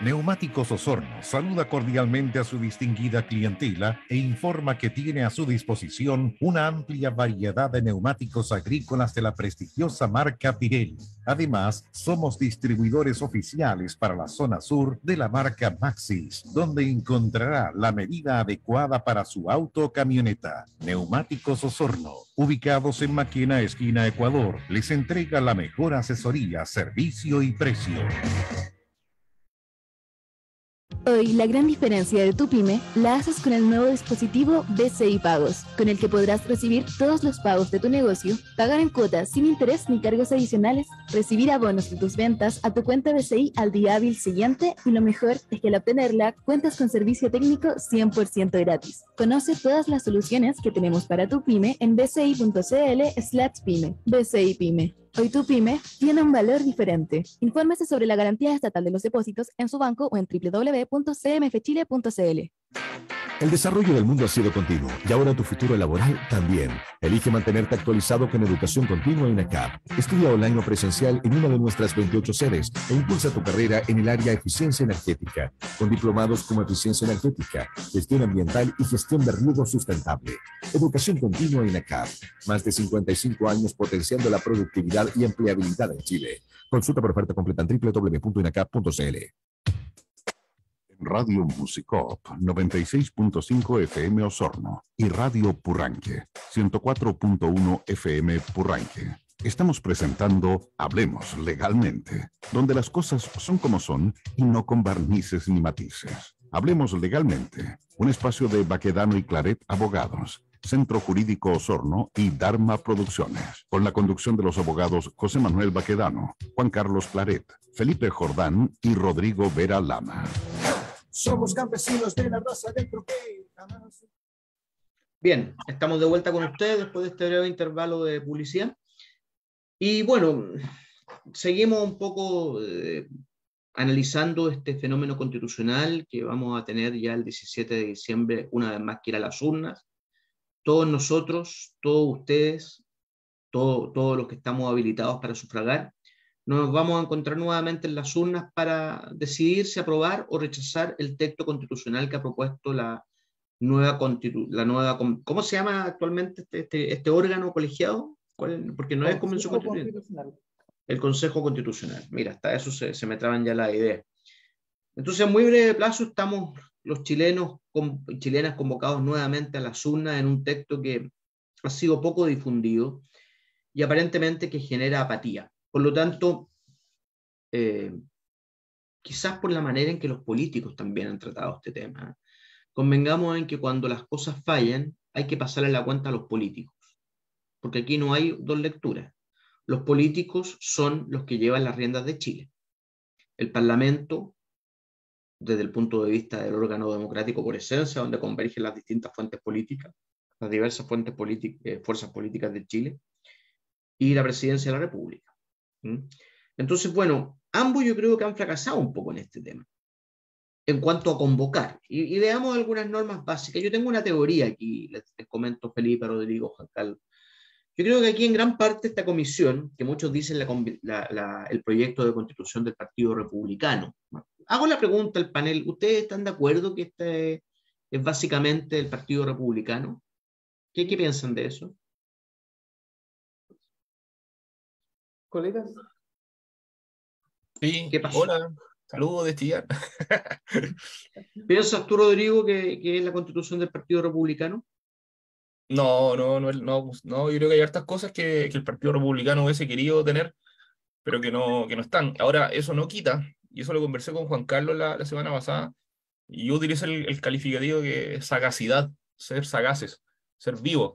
Neumáticos Osorno saluda cordialmente a su distinguida clientela e informa que tiene a su disposición una amplia variedad de neumáticos agrícolas de la prestigiosa marca Pirelli. Además, somos distribuidores oficiales para la zona sur de la marca Maxxis, donde encontrará la medida adecuada para su auto o camioneta. Neumáticos Osorno, ubicados en Maquena, esquina Ecuador, les entrega la mejor asesoría, servicio y precio. Hoy la gran diferencia de tu pyme la haces con el nuevo dispositivo BCI Pagos, con el que podrás recibir todos los pagos de tu negocio, pagar en cuotas sin interés ni cargos adicionales, recibir abonos de tus ventas a tu cuenta BCI al día hábil siguiente, y lo mejor es que al obtenerla cuentas con servicio técnico 100% gratis. Conoce todas las soluciones que tenemos para tu pyme en bci.cl/pyme. BCI Pyme. Hoy tu pyme tiene un valor diferente. Infórmese sobre la garantía estatal de los depósitos en su banco o en www.cmfchile.cl. El desarrollo del mundo ha sido continuo y ahora tu futuro laboral también. Elige mantenerte actualizado con educación continua INACAP. Estudia online o presencial en una de nuestras 28 sedes e impulsa tu carrera en el área eficiencia energética, con diplomados como eficiencia energética, gestión ambiental y gestión de riego sustentable. Educación continua INACAP. Más de 55 años potenciando la productividad y empleabilidad en Chile. Consulta por oferta completa en www.inacap.cl. Radio Musicop 96.5 FM Osorno y Radio Purranque 104.1 FM Purranque. Estamos presentando Hablemos Legalmente, donde las cosas son como son y no con barnices ni matices. Hablemos Legalmente, un espacio de Baquedano y Claret Abogados, Centro Jurídico Osorno y Dharma Producciones, con la conducción de los abogados José Manuel Baquedano, Juan Carlos Claret, Felipe Jordán y Rodrigo Vera Lama. Somos campesinos de la raza del troque. Bien, estamos de vuelta con ustedes después de este breve intervalo de publicidad. Y bueno, seguimos un poco analizando este fenómeno constitucional que vamos a tener ya el 17 de diciembre, una vez más que ir a las urnas. Todos nosotros, todos ustedes, todos los que estamos habilitados para sufragar, nos vamos a encontrar nuevamente en las urnas para decidir si aprobar o rechazar el texto constitucional que ha propuesto la nueva ¿cómo se llama actualmente este órgano colegiado? Porque no es convención constitucional. El Consejo Constitucional. Mira, hasta eso se me traban ya las ideas. Entonces, a muy breve plazo estamos los chilenos y chilenas convocados nuevamente a las urnas en un texto que ha sido poco difundido y aparentemente que genera apatía. Por lo tanto, quizás por la manera en que los políticos también han tratado este tema, convengamos en que cuando las cosas fallan hay que pasarle la cuenta a los políticos, porque aquí no hay dos lecturas. Los políticos son los que llevan las riendas de Chile. El Parlamento, desde el punto de vista del órgano democrático por esencia, donde convergen las distintas fuentes políticas, las diversas fuerzas políticas de Chile, y la Presidencia de la República. Entonces, bueno, ambos yo creo que han fracasado un poco en este tema, en cuanto a convocar. Y veamos algunas normas básicas. Yo tengo una teoría aquí, les comento, Felipe, Rodrigo, Juan Carlos. Yo creo que aquí en gran parte esta comisión, que muchos dicen el proyecto de constitución del Partido Republicano. Hago la pregunta al panel, ¿ustedes están de acuerdo que este es básicamente el Partido Republicano? ¿Qué piensan de eso? ¿Colegas? Sí, ¿Qué pasó? hola, saludos de Chillán. ¿Piensas tú, Rodrigo, que es la constitución del Partido Republicano? No, yo creo que hay hartas cosas que el Partido Republicano hubiese querido tener, pero que no están. Ahora, eso no quita, y eso lo conversé con Juan Carlos la semana pasada, y yo utilizo el calificativo que es sagacidad, ser sagaces, ser vivos.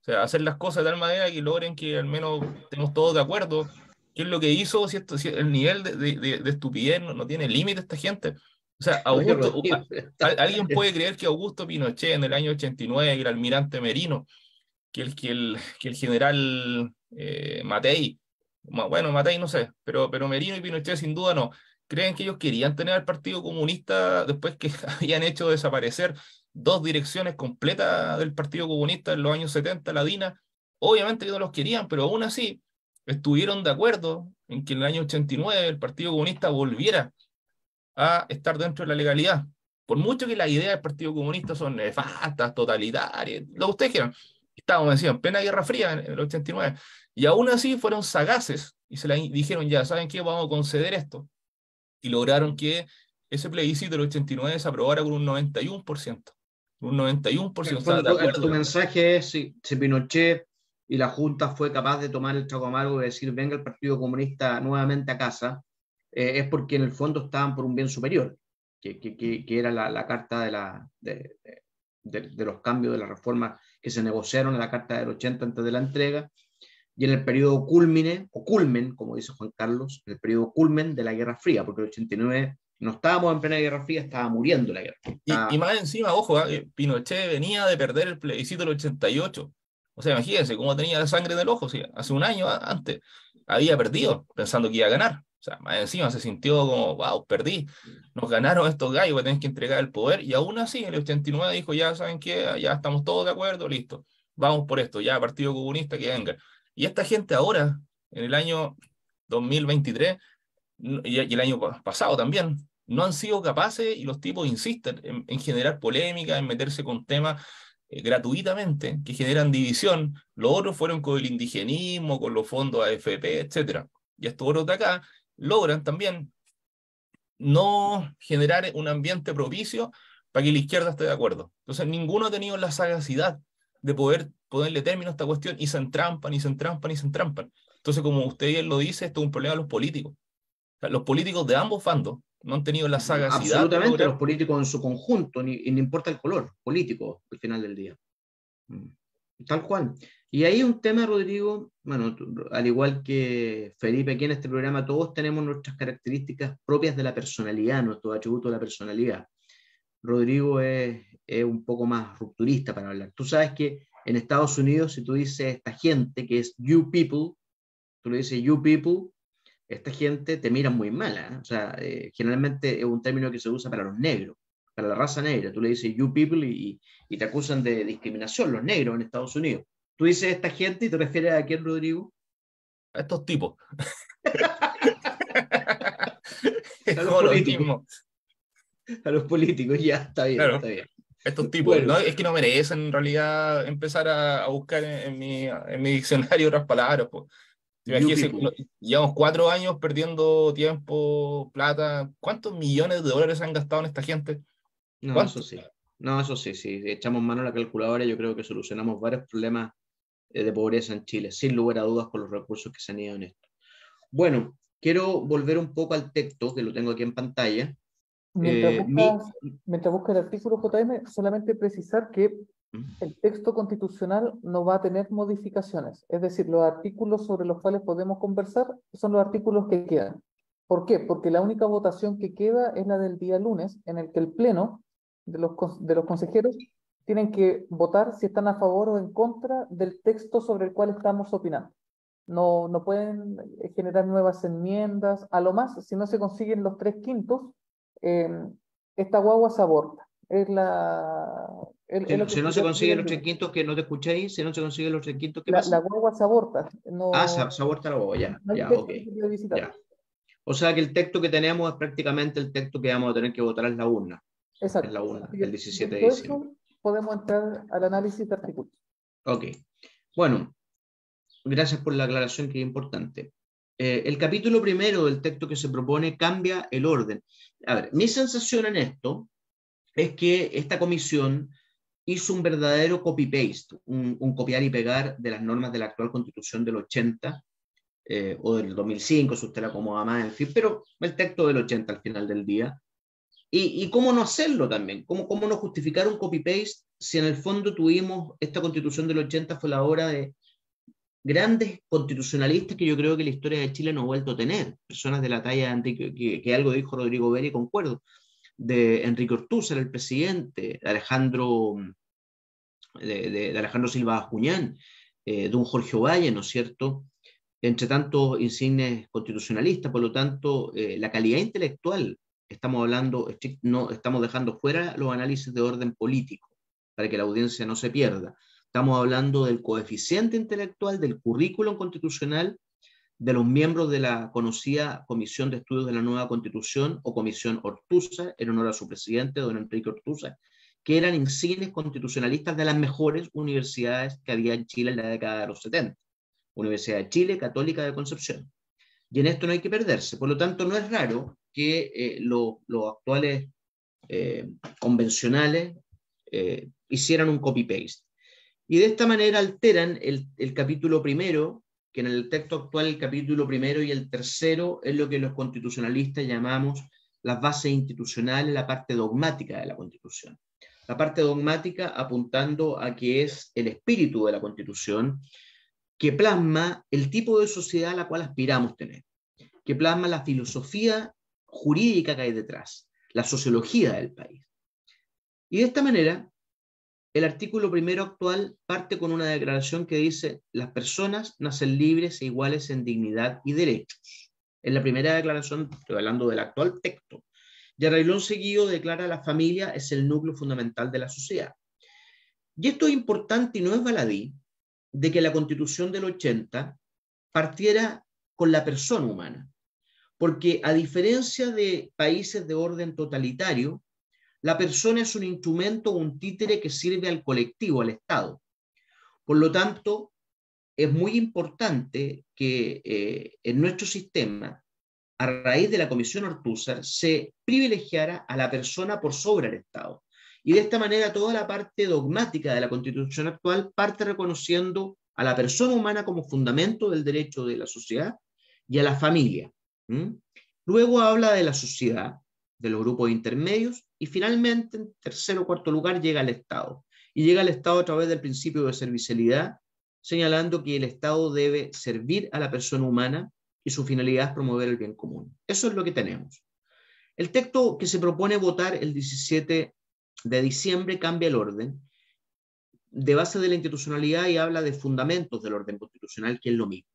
O sea, hacer las cosas de tal manera que logren que al menos estemos todos de acuerdo. ¿Qué es lo que hizo? Si el nivel de estupidez no tiene límite esta gente. O sea, alguien puede creer que Augusto Pinochet en el año 89, que el almirante Merino, que el general Matei, bueno, Matei no sé, pero Merino y Pinochet sin duda no, creen que ellos querían tener al Partido Comunista después que habían hecho desaparecer 2 direcciones completas del Partido Comunista en los años 70, la DINA. Obviamente que no los querían, pero aún así estuvieron de acuerdo en que en el año 89 el Partido Comunista volviera a estar dentro de la legalidad. Por mucho que las ideas del Partido Comunista son nefastas, totalitarias, lo que ustedes quieran, estábamos en plena Guerra Fría en el 89, y aún así fueron sagaces y dijeron, ya, ¿saben qué? Vamos a conceder esto. Y lograron que ese plebiscito del 89 se aprobara con un 91%. Un 91%. Tu mensaje es, si Pinochet y la Junta fue capaz de tomar el trago amargo y decir, venga el Partido Comunista nuevamente a casa, es porque en el fondo estaban por un bien superior, que era la carta de los cambios, de las reformas que se negociaron en la Carta del 80 antes de la entrega, y en el periodo culmen, como dice Juan Carlos, el periodo culmen de la Guerra Fría, porque el 89 no estábamos en plena Guerra Fría, estaba muriendo la guerra. Y más encima, ojo, Pinochet venía de perder el plebiscito del 88. O sea, imagínense cómo tenía la sangre en el ojo. ¿Sí? Hace un año antes había perdido, pensando que iba a ganar. O sea, más encima se sintió como, wow, perdí. Nos ganaron estos gallos, voy a tener que entregar el poder. Y aún así, en el 89 dijo, ya saben qué, ya estamos todos de acuerdo, listo. Vamos por esto, ya, Partido Comunista, que venga. Y esta gente ahora, en el año 2023, y el año pasado también, no han sido capaces, y los tipos insisten en generar polémica, en meterse con temas gratuitamente, que generan división. Los otros fueron con el indigenismo, con los fondos AFP, etc. Y estos otros de acá logran también no generar un ambiente propicio para que la izquierda esté de acuerdo. Entonces ninguno ha tenido la sagacidad de ponerle término a esta cuestión, y se entrampan, y se entrampan, y se entrampan. Entonces, como usted bien lo dice, esto es un problema de los políticos. O sea, los políticos de ambos bandos no han tenido la sagacidad. Absolutamente, los políticos en su conjunto, ni importa el color político al final del día. Tal cual. Y hay un tema, Rodrigo, bueno, al igual que Felipe, aquí en este programa todos tenemos nuestras características propias de la personalidad, nuestros atributos de la personalidad. Rodrigo es un poco más rupturista para hablar. Tú sabes que en Estados Unidos, si tú dices esta gente que es you people, tú le dices you people, esta gente te mira muy mala, ¿eh? O sea, generalmente es un término que se usa para los negros, para la raza negra. Tú le dices you people y te acusan de discriminación, los negros en Estados Unidos. Tú dices esta gente y te refieres a quién, Rodrigo? A estos tipos. A los políticos. A los políticos, ya, está bien, claro, está bien. Estos tipos, Bueno. ¿no? Es que no merecen en realidad empezar a buscar en mi diccionario otras palabras. Pues. Imagínense, llevamos 4 años perdiendo tiempo, plata. ¿Cuántos millones de dólares han gastado en esta gente? No, eso sí. No, eso sí, si echamos mano a la calculadora, yo creo que solucionamos varios problemas de pobreza en Chile, sin lugar a dudas, con los recursos que se han ido en esto. Bueno, quiero volver un poco al texto, que lo tengo aquí en pantalla. Mientras busca el artículo, JM, solamente precisar que el texto constitucional no va a tener modificaciones, es decir, los artículos sobre los cuales podemos conversar son los artículos que quedan. ¿Por qué? Porque la única votación que queda es la del día lunes, en el que el pleno de los consejeros tienen que votar si están a favor o en contra del texto sobre el cual estamos opinando. No pueden generar nuevas enmiendas, a lo más, si no se consiguen los 3/5, esta guagua se aborta. Si no se consiguen los 3/5, que no te escuchéis, si no se consiguen los 3/5, ¿qué pasa? La guagua se aborta. Se aborta la guagua, ya. O sea que el texto que tenemos es prácticamente el texto que vamos a tener que votar en la urna. Exacto. En la urna, el 17 de diciembre. Podemos entrar al análisis de artículos. Ok. Bueno, gracias por la aclaración, que es importante. El capítulo primero del texto que se propone cambia el orden. A ver, mi sensación en esto es que esta comisión hizo un verdadero copy-paste, un copiar y pegar de las normas de la actual Constitución del 80 o del 2005, si usted la acomoda más, en fin, pero el texto del 80 al final del día. Y cómo no hacerlo también, cómo no justificar un copy-paste si en el fondo tuvimos esta Constitución del 80 fue la obra de grandes constitucionalistas que yo creo que la historia de Chile no ha vuelto a tener, personas de la talla de Enrique, que algo dijo Rodrigo Vera y concuerdo, de Enrique Ortúzar, el presidente, de Alejandro Silva Ajuñán, de un Jorge Ovalle, ¿no es cierto?, entre tantos insignes constitucionalistas. Por lo tanto, la calidad intelectual, no estamos dejando fuera los análisis de orden político, para que la audiencia no se pierda. Estamos hablando del coeficiente intelectual, del currículum constitucional, de los miembros de la conocida Comisión de Estudios de la Nueva Constitución, o Comisión Ortúzar, en honor a su presidente, don Enrique Ortúzar, que eran insignes constitucionalistas de las mejores universidades que había en Chile en la década de los 70. Universidad de Chile, Católica de Concepción. Y en esto no hay que perderse. Por lo tanto, no es raro que los actuales convencionales hicieran un copy-paste. Y de esta manera alteran el capítulo primero, que en el texto actual el capítulo primero y el tercero es lo que los constitucionalistas llamamos las bases institucionales, la parte dogmática de la Constitución. La parte dogmática apuntando a que es el espíritu de la Constitución, que plasma el tipo de sociedad a la cual aspiramos tener, que plasma la filosofía jurídica que hay detrás, la sociología del país. Y de esta manera, el artículo primero actual parte con una declaración que dice: las personas nacen libres e iguales en dignidad y derechos. Es la primera declaración, estoy hablando del actual texto. Y a renglón seguido declara: la familia es el núcleo fundamental de la sociedad. Y esto es importante y no es baladí, de que la Constitución del 80 partiera con la persona humana. Porque a diferencia de países de orden totalitario, la persona es un instrumento, un títere que sirve al colectivo, al Estado. Por lo tanto, es muy importante que en nuestro sistema, a raíz de la Comisión Ortúzar, se privilegiara a la persona por sobre el Estado. Y de esta manera toda la parte dogmática de la Constitución actual parte reconociendo a la persona humana como fundamento del derecho de la sociedad y a la familia. Luego habla de la sociedad, de los grupos intermedios, y finalmente, en tercer o cuarto lugar, llega al Estado. Y llega al Estado a través del principio de servicialidad, señalando que el Estado debe servir a la persona humana y su finalidad es promover el bien común. Eso es lo que tenemos. El texto que se propone votar el 17 de diciembre cambia el orden de base de la institucionalidad y habla de fundamentos del orden constitucional, que es lo mismo.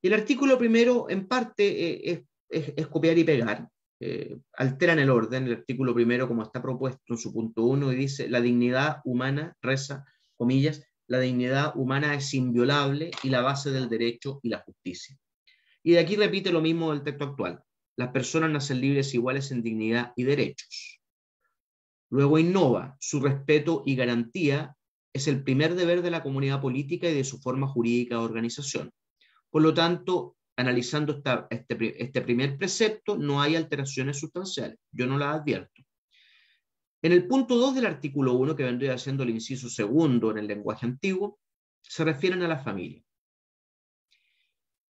Y el artículo primero, en parte, es copiar y pegar. Alteran el orden. El artículo primero, como está propuesto en su punto 1, y dice: la dignidad humana, reza, comillas, la dignidad humana es inviolable y la base del derecho y la justicia. Y de aquí repite lo mismo del texto actual: las personas nacen libres e iguales en dignidad y derechos. Luego innova: su respeto y garantía es el primer deber de la comunidad política y de su forma jurídica de organización. Por lo tanto, analizando este primer precepto, no hay alteraciones sustanciales. Yo no las advierto. En el punto 2 del artículo 1, que vendría siendo el inciso segundo en el lenguaje antiguo, se refieren a la familia.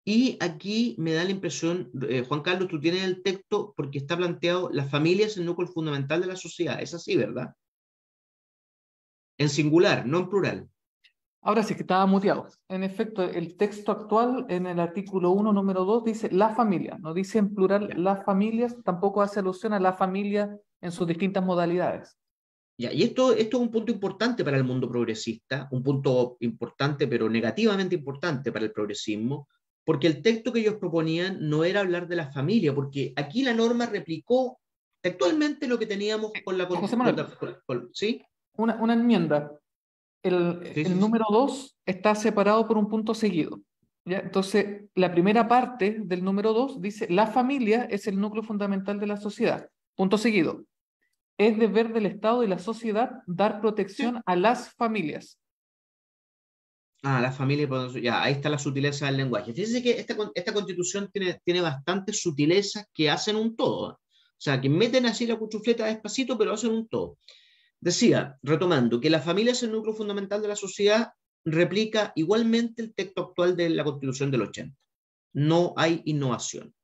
Y aquí me da la impresión, Juan Carlos, tú tienes el texto porque está planteado: la familia es el núcleo fundamental de la sociedad. Es así, ¿verdad? En singular, no en plural. Ahora sí que estaba muteado. En efecto, el texto actual en el artículo 1, número 2, dice la familia, no dice en plural las familias, tampoco hace alusión a la familia en sus distintas modalidades. Ya, y esto es un punto importante para el mundo progresista, un punto importante, pero negativamente importante para el progresismo, porque el texto que ellos proponían no era hablar de la familia, porque aquí la norma replicó textualmente lo que teníamos con la Constitución. ¿Sí? Una enmienda. El número 2 está separado por un punto seguido. ¿Ya? Entonces, la primera parte del número 2 dice: la familia es el núcleo fundamental de la sociedad. Punto seguido: es deber del Estado y la sociedad dar protección a las familias. La familia, ya, ahí está la sutileza del lenguaje. Fíjense que esta Constitución tiene bastantes sutilezas que hacen un todo. O sea, que meten así la cuchufleta despacito, pero hacen un todo. Decía, retomando, que la familia es el núcleo fundamental de la sociedad, replica igualmente el texto actual de la Constitución del 80. No hay innovación.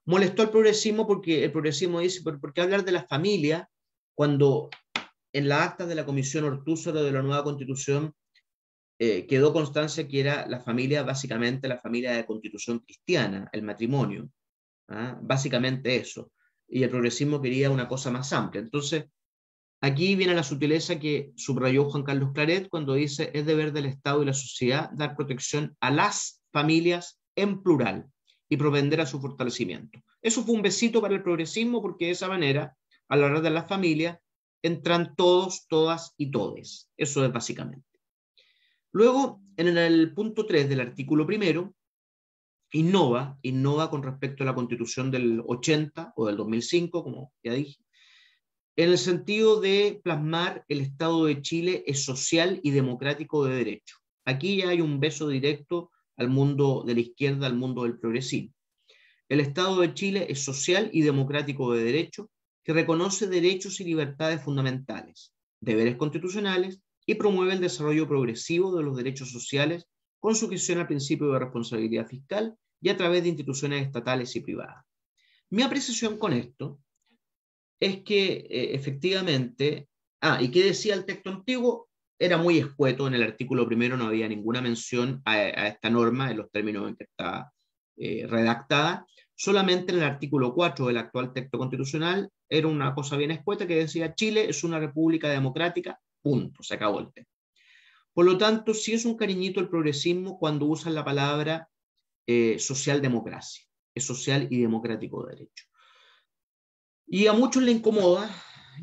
Molestó al progresismo porque el progresismo dice: ¿por qué hablar de la familia cuando en las actas de la Comisión Ortúzar de la nueva Constitución quedó constancia que era la familia, básicamente la familia de constitución cristiana, el matrimonio? Básicamente eso. Y el progresismo quería una cosa más amplia. Entonces, aquí viene la sutileza que subrayó Juan Carlos Claret cuando dice: es deber del Estado y la sociedad dar protección a las familias en plural y propender a su fortalecimiento. Eso fue un besito para el progresismo, porque de esa manera, al hablar de la familia, entran todos, todas y todes. Eso es básicamente. Luego, en el punto 3 del artículo primero, innova con respecto a la Constitución del 80 o del 2005, como ya dije, en el sentido de plasmar: el Estado de Chile es social y democrático de derecho. Aquí ya hay un beso directo al mundo de la izquierda, al mundo del progresismo. El Estado de Chile es social y democrático de derecho, que reconoce derechos y libertades fundamentales, deberes constitucionales, y promueve el desarrollo progresivo de los derechos sociales con sujeción al principio de responsabilidad fiscal y a través de instituciones estatales y privadas. Mi apreciación con esto es que efectivamente, ¿y qué decía el texto antiguo? Era muy escueto. En el artículo primero no había ninguna mención a esta norma en los términos en que está redactada. Solamente en el artículo 4 del actual texto constitucional era una cosa bien escueta que decía: Chile es una república democrática, punto, se acabó el tema. Por lo tanto, sí es un cariñito el progresismo cuando usan la palabra socialdemocracia, es social y democrático de derecho. Y a muchos le incomoda.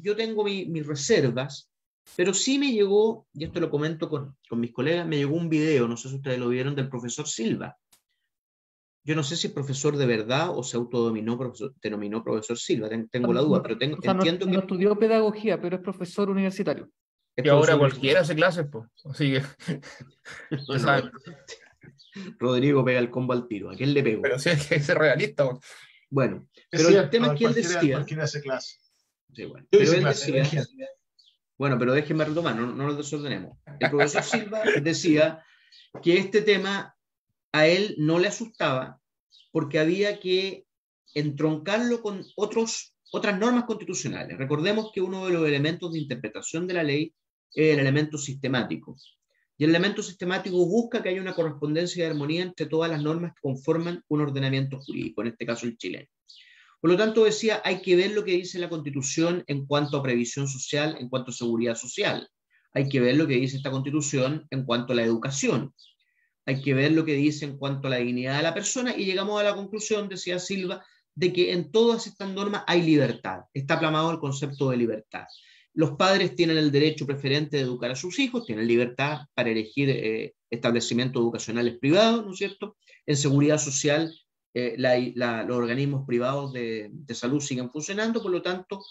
Yo tengo mis reservas, pero sí me llegó, y esto lo comento con mis colegas, me llegó un video, no sé si ustedes lo vieron, del profesor Silva. Yo no sé si es profesor de verdad o se denominó profesor Silva, tengo la duda, pero entiendo que... No estudió pedagogía, pero es profesor universitario. Y ahora cualquiera hace clases, pues. Así que... Rodrigo pega el combo al tiro. ¿A quién le pego? Pero sí, hay que ser realista. Pues. Bueno, pero el tema es que él decía... Cualquiera hace clase. Sí, bueno. Pero él decía... Bueno, pero déjenme retomar, no nos desordenemos. El profesor Silva decía que este tema a él no le asustaba porque había que entroncarlo con otras normas constitucionales. Recordemos que uno de los elementos de interpretación de la ley es el elemento sistemático. Y el elemento sistemático busca que haya una correspondencia y armonía entre todas las normas que conforman un ordenamiento jurídico, en este caso el chileno. Por lo tanto, decía, hay que ver lo que dice la Constitución en cuanto a previsión social, en cuanto a seguridad social. Hay que ver lo que dice esta Constitución en cuanto a la educación. hay que ver lo que dice en cuanto a la dignidad de la persona, y llegamos a la conclusión, decía Silva, de que en todas estas normas hay libertad, está plasmado el concepto de libertad. Los padres tienen el derecho preferente de educar a sus hijos, tienen libertad para elegir establecimientos educacionales privados, ¿no es cierto? En seguridad social, los organismos privados de salud siguen funcionando, por lo tanto,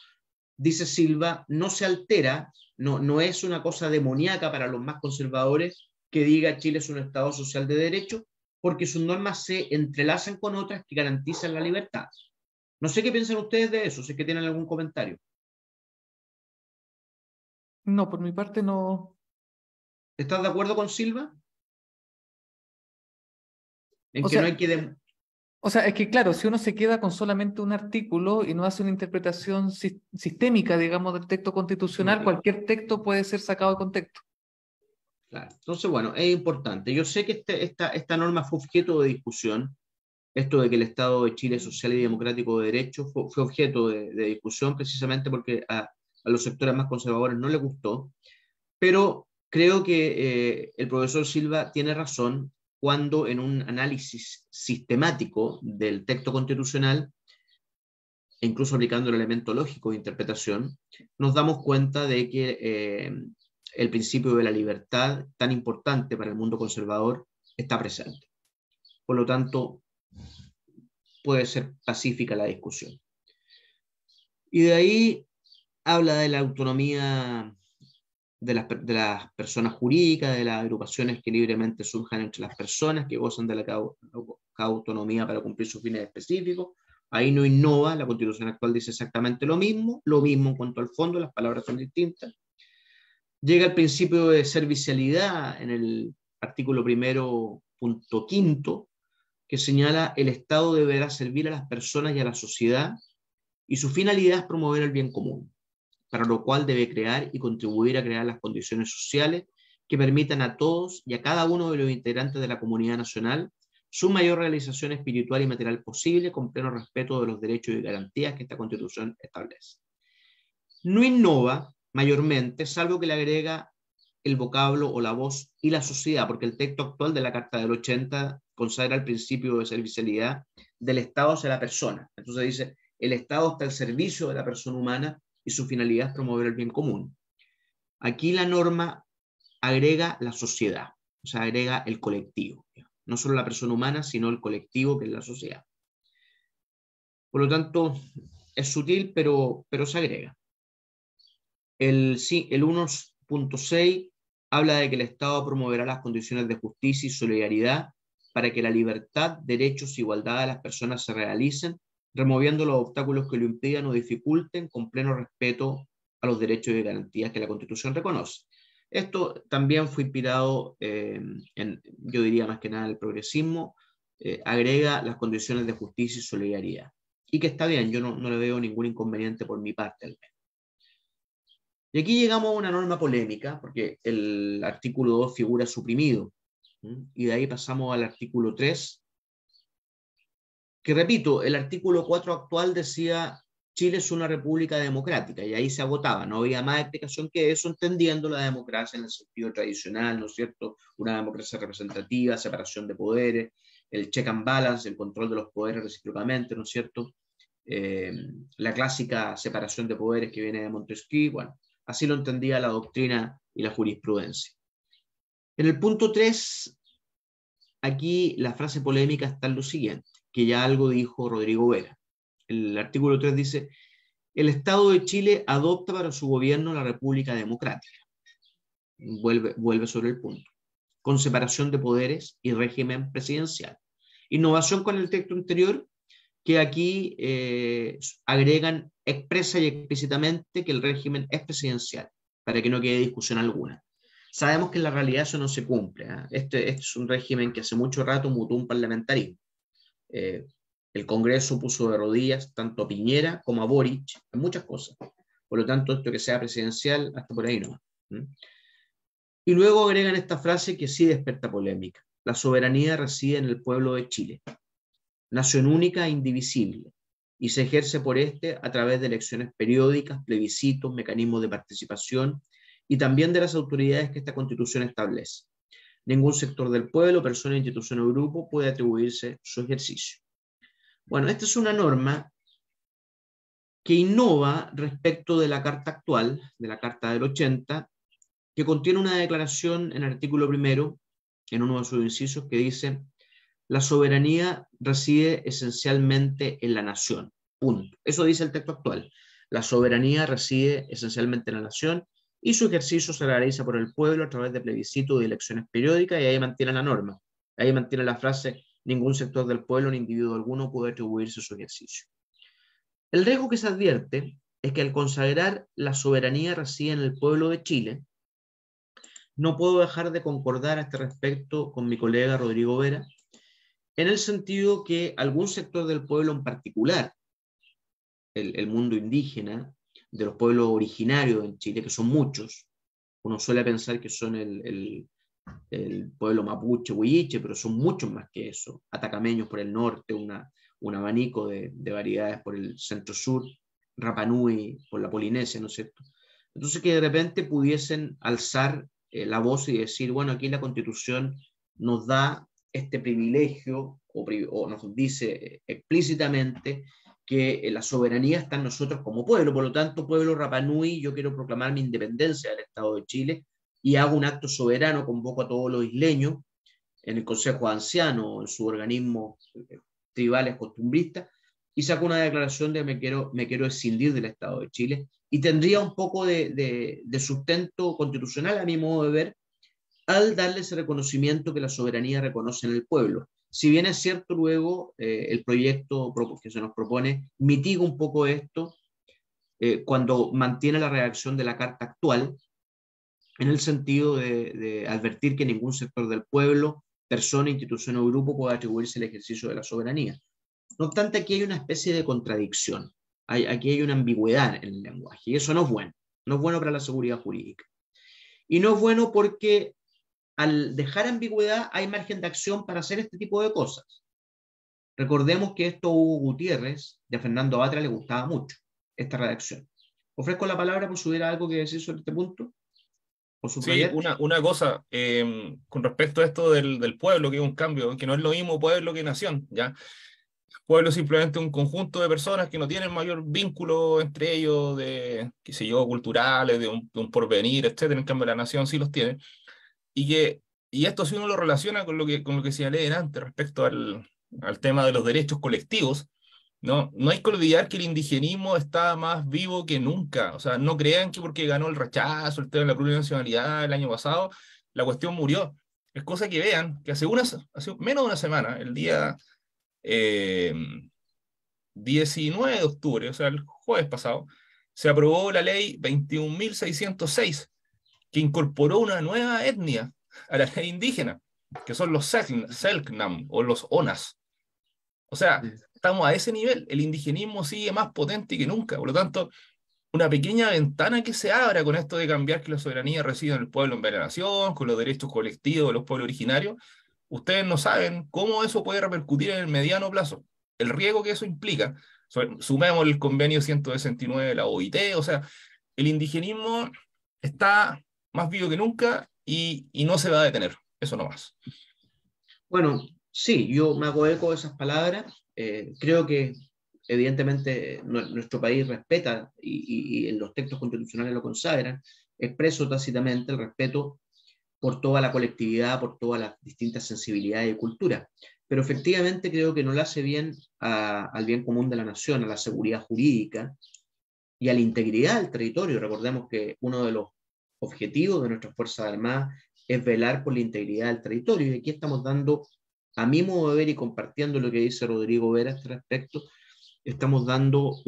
dice Silva, no se altera, no es una cosa demoníaca para los más conservadores que diga Chile es un Estado social de derecho, porque sus normas se entrelazan con otras que garantizan la libertad. No sé qué piensan ustedes de eso, si es que tienen algún comentario. No, por mi parte no. ¿Estás de acuerdo con Silva? En O que sea, no hay que... O sea, es que claro, si uno se queda con solamente un artículo y no hace una interpretación sistémica, digamos, del texto constitucional, cualquier texto puede ser sacado de contexto. Claro. Entonces, bueno, es importante. Yo sé que esta norma fue objeto de discusión. Esto de que el Estado de Chile es social y democrático de derecho fue objeto de discusión, precisamente porque a los sectores más conservadores no les gustó. Pero creo que el profesor Silva tiene razón cuando en un análisis sistemático del texto constitucional, e incluso aplicando el elemento lógico de interpretación, nos damos cuenta de que el principio de la libertad, tan importante para el mundo conservador, está presente. Por lo tanto, puede ser pacífica la discusión. Y de ahí habla de la autonomía de las personas jurídicas, de las agrupaciones que libremente surjan entre las personas, que gozan de la autonomía para cumplir sus fines específicos. Ahí no innova, la Constitución actual dice exactamente lo mismo en cuanto al fondo, las palabras son distintas. Llega el principio de servicialidad en el artículo 1.5, que señala el Estado deberá servir a las personas y a la sociedad, y su finalidad es promover el bien común, para lo cual debe crear y contribuir a crear las condiciones sociales que permitan a todos y a cada uno de los integrantes de la comunidad nacional su mayor realización espiritual y material posible, con pleno respeto de los derechos y garantías que esta Constitución establece. No innova mayormente, salvo que le agrega el vocablo o la voz y la sociedad, porque el texto actual de la Carta del 80 consagra el principio de servicialidad del Estado hacia la persona. Entonces dice, el Estado está al servicio de la persona humana y su finalidad es promover el bien común. Aquí la norma agrega la sociedad, o sea, agrega el colectivo. No solo la persona humana, sino el colectivo, que es la sociedad. Por lo tanto, es sutil, pero se agrega. El 1.6 habla de que el Estado promoverá las condiciones de justicia y solidaridad para que la libertad, derechos e igualdad de las personas se realicen, removiendo los obstáculos que lo impidan o dificulten, con pleno respeto a los derechos y garantías que la Constitución reconoce. Esto también fue inspirado yo diría más que nada, el progresismo, agrega las condiciones de justicia y solidaridad. Y que está bien, yo no le veo ningún inconveniente por mi parte al menos. Y aquí llegamos a una norma polémica, porque el artículo 2 figura suprimido, y de ahí pasamos al artículo 3, que repito, el artículo 4 actual decía Chile es una república democrática, y ahí se agotaba, no había más explicación que eso, entendiendo la democracia en el sentido tradicional, ¿no es cierto? Una democracia representativa, separación de poderes, el check and balance, el control de los poderes recíprocamente, ¿no es cierto? La clásica separación de poderes que viene de Montesquieu, bueno, así lo entendía la doctrina y la jurisprudencia. En el punto 3, aquí la frase polémica está en lo siguiente, que ya algo dijo Rodrigo Vera. El artículo 3 dice, el Estado de Chile adopta para su gobierno la República Democrática. Vuelve sobre el punto. Con separación de poderes y régimen presidencial. Innovación con el texto anterior, que aquí agregan expresa y explícitamente que el régimen es presidencial, para que no quede discusión alguna. Sabemos que en la realidad eso no se cumple. Este es un régimen que hace mucho rato mutó un parlamentarismo. El Congreso puso de rodillas tanto a Piñera como a Boric en muchas cosas. Por lo tanto, esto que sea presidencial, hasta por ahí no. Y luego agregan esta frase que sí desperta polémica. La soberanía reside en el pueblo de Chile. Nación única e indivisible, y se ejerce por este a través de elecciones periódicas, plebiscitos, mecanismos de participación y también de las autoridades que esta Constitución establece. Ningún sector del pueblo, persona, institución o grupo puede atribuirse su ejercicio. Bueno, esta es una norma que innova respecto de la Carta actual, de la Carta del 80, que contiene una declaración en el artículo 1, en uno de sus incisos, que dice: la soberanía reside esencialmente en la nación. Punto. Eso dice el texto actual. La soberanía reside esencialmente en la nación y su ejercicio se realiza por el pueblo a través de plebiscitos y elecciones periódicas, y ahí mantiene la norma. Ahí mantiene la frase: ningún sector del pueblo ni individuo alguno puede atribuirse su ejercicio. El riesgo que se advierte es que al consagrar la soberanía reside en el pueblo de Chile, no puedo dejar de concordar a este respecto con mi colega Rodrigo Vera, en el sentido que algún sector del pueblo en particular, el mundo indígena, de los pueblos originarios en Chile, que son muchos, uno suele pensar que son el pueblo mapuche, huilliche, pero son muchos más que eso, atacameños por el norte, un abanico de variedades por el centro-sur, Rapanui por la Polinesia, ¿no es cierto? Entonces que de repente pudiesen alzar la voz y decir, bueno, aquí la Constitución nos da este privilegio, o nos dice explícitamente que la soberanía está en nosotros como pueblo, por lo tanto, pueblo Rapanui, yo quiero proclamar mi independencia del Estado de Chile y hago un acto soberano, convoco a todos los isleños en el Consejo de Ancianos, en sus organismos tribales costumbristas, y saco una declaración de me quiero escindir del Estado de Chile, y tendría un poco de sustento constitucional, a mi modo de ver, al darle ese reconocimiento que la soberanía reconoce en el pueblo. Si bien es cierto, luego el proyecto que se nos propone mitiga un poco esto cuando mantiene la redacción de la Carta actual, en el sentido de advertir que ningún sector del pueblo, persona, institución o grupo puede atribuirse el ejercicio de la soberanía. No obstante, aquí hay una especie de contradicción, aquí hay una ambigüedad en el lenguaje, y eso no es bueno, no es bueno para la seguridad jurídica. Y no es bueno porque al dejar ambigüedad hay margen de acción para hacer este tipo de cosas. Recordemos que esto a Hugo Gutiérrez, de Fernando Batra, le gustaba mucho, esta redacción. Ofrezco la palabra por si hubiera algo que decir sobre este punto. Sí, una cosa, con respecto a esto del pueblo, que es un cambio, que no es lo mismo pueblo que nación, ¿ya? Pueblo es simplemente un conjunto de personas que no tienen mayor vínculo entre ellos, de, qué sé yo, culturales, de un porvenir, etcétera. En cambio, la nación sí los tiene. Y esto, si uno lo relaciona con lo que señalé antes respecto al tema de los derechos colectivos, no hay que olvidar que el indigenismo está más vivo que nunca. O sea, no crean que porque ganó el rechazo, el tema de la plurinacionalidad el año pasado, la cuestión murió. Es cosa que vean que hace menos de una semana, el día 19 de octubre, o sea, el jueves pasado, se aprobó la ley 21.606, que incorporó una nueva etnia a la ley indígena, que son los Selknam o los Onas. O sea, estamos a ese nivel, el indigenismo sigue más potente que nunca, por lo tanto, una pequeña ventana que se abra con esto de cambiar que la soberanía reside en el pueblo en vez de la nación, con los derechos colectivos de los pueblos originarios. Ustedes no saben cómo eso puede repercutir en el mediano plazo, el riesgo que eso implica. Sumemos el convenio 169 de la OIT, o sea, el indigenismo está más vivo que nunca y no se va a detener, eso no más. Bueno, sí, yo me hago eco de esas palabras. Creo que evidentemente nuestro país respeta y en los textos constitucionales lo consagran, expreso tácitamente el respeto por toda la colectividad, por todas las distintas sensibilidades y culturas. Pero efectivamente creo que no le hace bien al bien común de la nación, a la seguridad jurídica y a la integridad del territorio. Recordemos que uno de los objetivos de nuestras Fuerzas Armadas es velar por la integridad del territorio. Y aquí estamos dando, a mi modo de ver y compartiendo lo que dice Rodrigo Vera a este respecto, estamos abriendo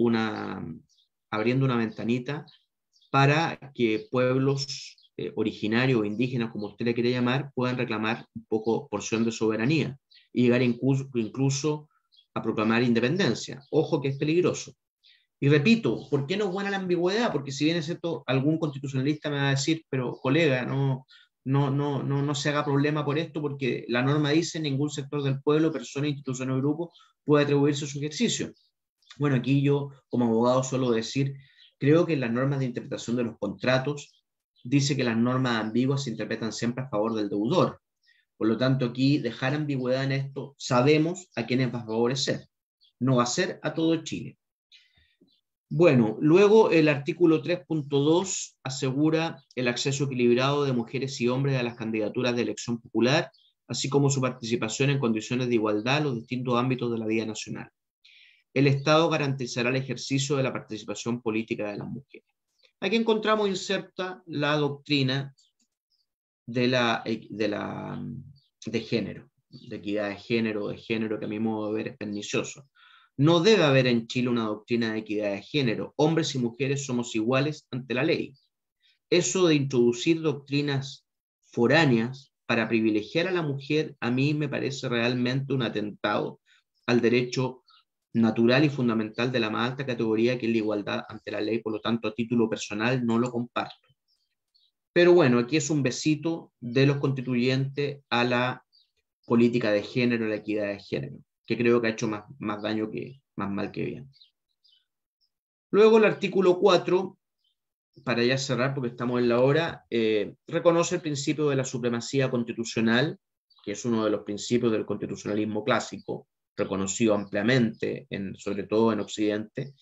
una ventanita para que pueblos originarios o indígenas, como usted le quiere llamar, puedan reclamar un poco porción de soberanía y llegar incluso a proclamar independencia. Ojo que es peligroso. Y repito, ¿por qué no es buena la ambigüedad? Porque si bien es cierto, algún constitucionalista me va a decir, pero colega, no se haga problema por esto, porque la norma dice ningún sector del pueblo, persona, institución o grupo puede atribuirse su ejercicio. Bueno, aquí yo como abogado suelo decir, creo que en las normas de interpretación de los contratos dice que las normas ambiguas se interpretan siempre a favor del deudor. Por lo tanto, aquí dejar ambigüedad en esto, sabemos a quiénes va a favorecer. No va a ser a todo Chile. Bueno, luego el artículo 3.2 asegura el acceso equilibrado de mujeres y hombres a las candidaturas de elección popular, así como su participación en condiciones de igualdad en los distintos ámbitos de la vida nacional. El Estado garantizará el ejercicio de la participación política de las mujeres. Aquí encontramos inserta la doctrina de género, de equidad de género, que a mi modo de ver es pernicioso. No debe haber en Chile una doctrina de equidad de género. Hombres y mujeres somos iguales ante la ley. Eso de introducir doctrinas foráneas para privilegiar a la mujer, a mí me parece realmente un atentado al derecho natural y fundamental de la más alta categoría, que es la igualdad ante la ley. Por lo tanto, a título personal no lo comparto. Pero bueno, aquí es un besito de los constituyentes a la política de género, la equidad de género, que creo que ha hecho más daño que más mal que bien. Luego el artículo 4, para ya cerrar porque estamos en la hora, reconoce el principio de la supremacía constitucional, que es uno de los principios del constitucionalismo clásico, reconocido ampliamente, sobre todo en Occidente,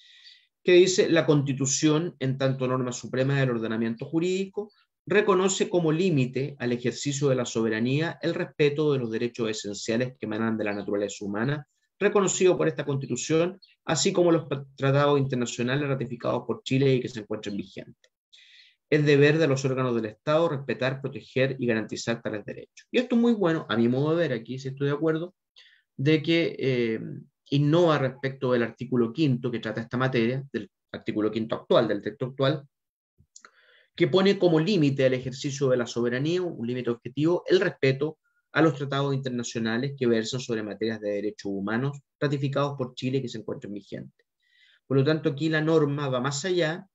que dice: la Constitución, en tanto norma suprema del ordenamiento jurídico, reconoce como límite al ejercicio de la soberanía el respeto de los derechos esenciales que emanan de la naturaleza humana, reconocido por esta Constitución, así como los tratados internacionales ratificados por Chile y que se encuentren vigentes. Es deber de los órganos del Estado respetar, proteger y garantizar tales derechos. Y esto es muy bueno, a mi modo de ver, aquí sí estoy de acuerdo, de que innova respecto del artículo 5 que trata esta materia, del artículo 5 actual, del texto actual, que pone como límite al ejercicio de la soberanía, un límite objetivo, el respeto a los tratados internacionales que versan sobre materias de derechos humanos ratificados por Chile y que se encuentran vigentes. Por lo tanto, aquí la norma va más allá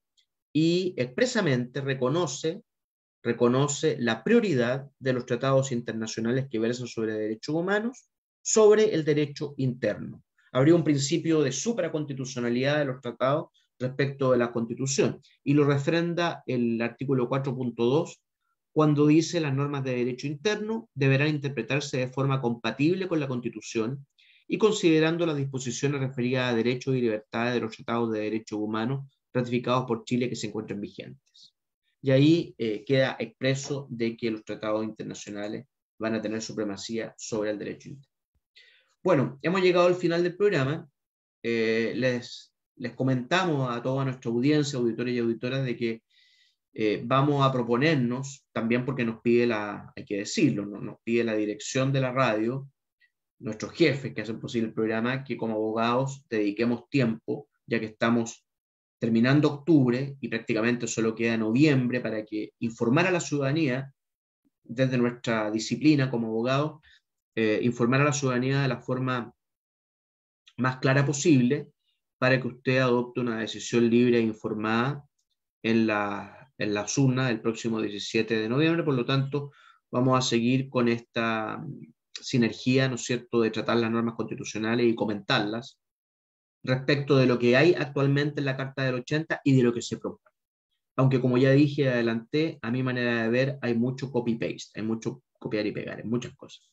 y expresamente reconoce la prioridad de los tratados internacionales que versan sobre derechos humanos sobre el derecho interno. Habría un principio de supraconstitucionalidad de los tratados respecto de la Constitución, y lo refrenda el artículo 4.2 cuando dice: las normas de derecho interno deberán interpretarse de forma compatible con la Constitución y considerando las disposiciones referidas a derechos y libertades de los tratados de derechos humanos ratificados por Chile que se encuentran vigentes. Y ahí queda expreso de que los tratados internacionales van a tener supremacía sobre el derecho interno. Bueno, hemos llegado al final del programa. Les comentamos a toda nuestra audiencia, auditores y auditoras, de que vamos a proponernos, también porque nos pide hay que decirlo, nos pide la dirección de la radio, nuestros jefes que hacen posible el programa, que como abogados dediquemos tiempo, ya que estamos terminando octubre y prácticamente solo queda noviembre, para que informar a la ciudadanía, desde nuestra disciplina como abogados, informar a la ciudadanía de la forma más clara posible, para que usted adopte una decisión libre e informada en las urnas del próximo 17 de noviembre. Por lo tanto, vamos a seguir con esta sinergia, ¿no es cierto?, de tratar las normas constitucionales y comentarlas respecto de lo que hay actualmente en la Carta del 80 y de lo que se propone. Aunque, como ya dije, adelanté, a mi manera de ver, hay mucho copy-paste, hay mucho copiar y pegar en muchas cosas.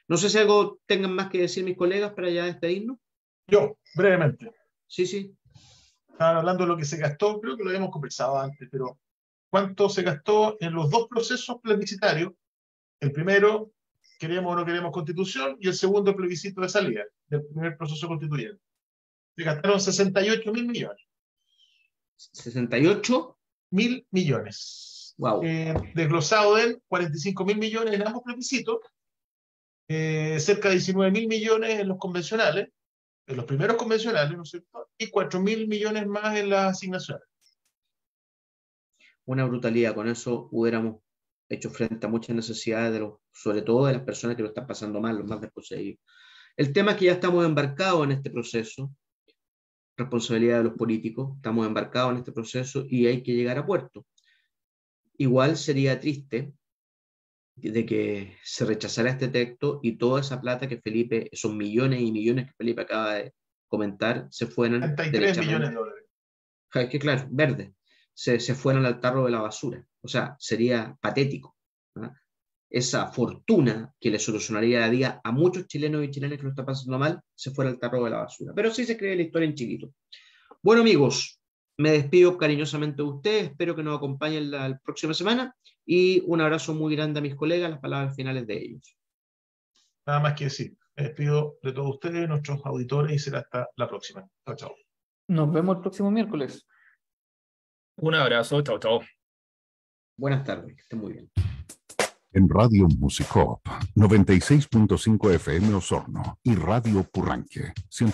No sé si algo tengan más que decir mis colegas para ya despedirnos. Yo, brevemente. Sí. Estaban hablando de lo que se gastó, creo que lo habíamos conversado antes, pero ¿cuánto se gastó en los dos procesos plebiscitarios? El primero, queremos o no queremos constitución, y el segundo, plebiscito de salida del primer proceso constituyente. Se gastaron 68.000 millones. ¿68.000 millones? Wow. Desglosado en 45.000 millones en ambos plebiscitos, cerca de 19.000 millones en los convencionales, en los primeros convencionales, ¿no es cierto? Y 4.000 millones más en las asignaciones. Una brutalidad. Con eso hubiéramos hecho frente a muchas necesidades, sobre todo de las personas que lo están pasando mal, los más desposeídos. El tema es que ya estamos embarcados en este proceso, responsabilidad de los políticos, estamos embarcados en este proceso y hay que llegar a puerto. Igual sería triste de que se rechazara este texto y toda esa plata que Felipe, esos millones y millones que Felipe acaba de comentar, se fueran 33 millones de dólares. Es que claro, verde, se fueran al tarro de la basura. O sea, sería patético, ¿no? esa fortuna que le solucionaría la vida a muchos chilenos y chilenas que lo están pasando mal, se fuera al tarro de la basura. Pero sí se escribe la historia en chiquito. Bueno, amigos, me despido cariñosamente de ustedes, espero que nos acompañen la próxima semana y un abrazo muy grande a mis colegas, las palabras finales de ellos. Nada más que decir, me despido de todos ustedes, nuestros auditores, y será hasta la próxima. Chao, chao. Nos vemos el próximo miércoles. Un abrazo, chao, chao. Buenas tardes, que estén muy bien. En Radio Musicop, 96.5 FM Osorno y Radio Purranque, 104.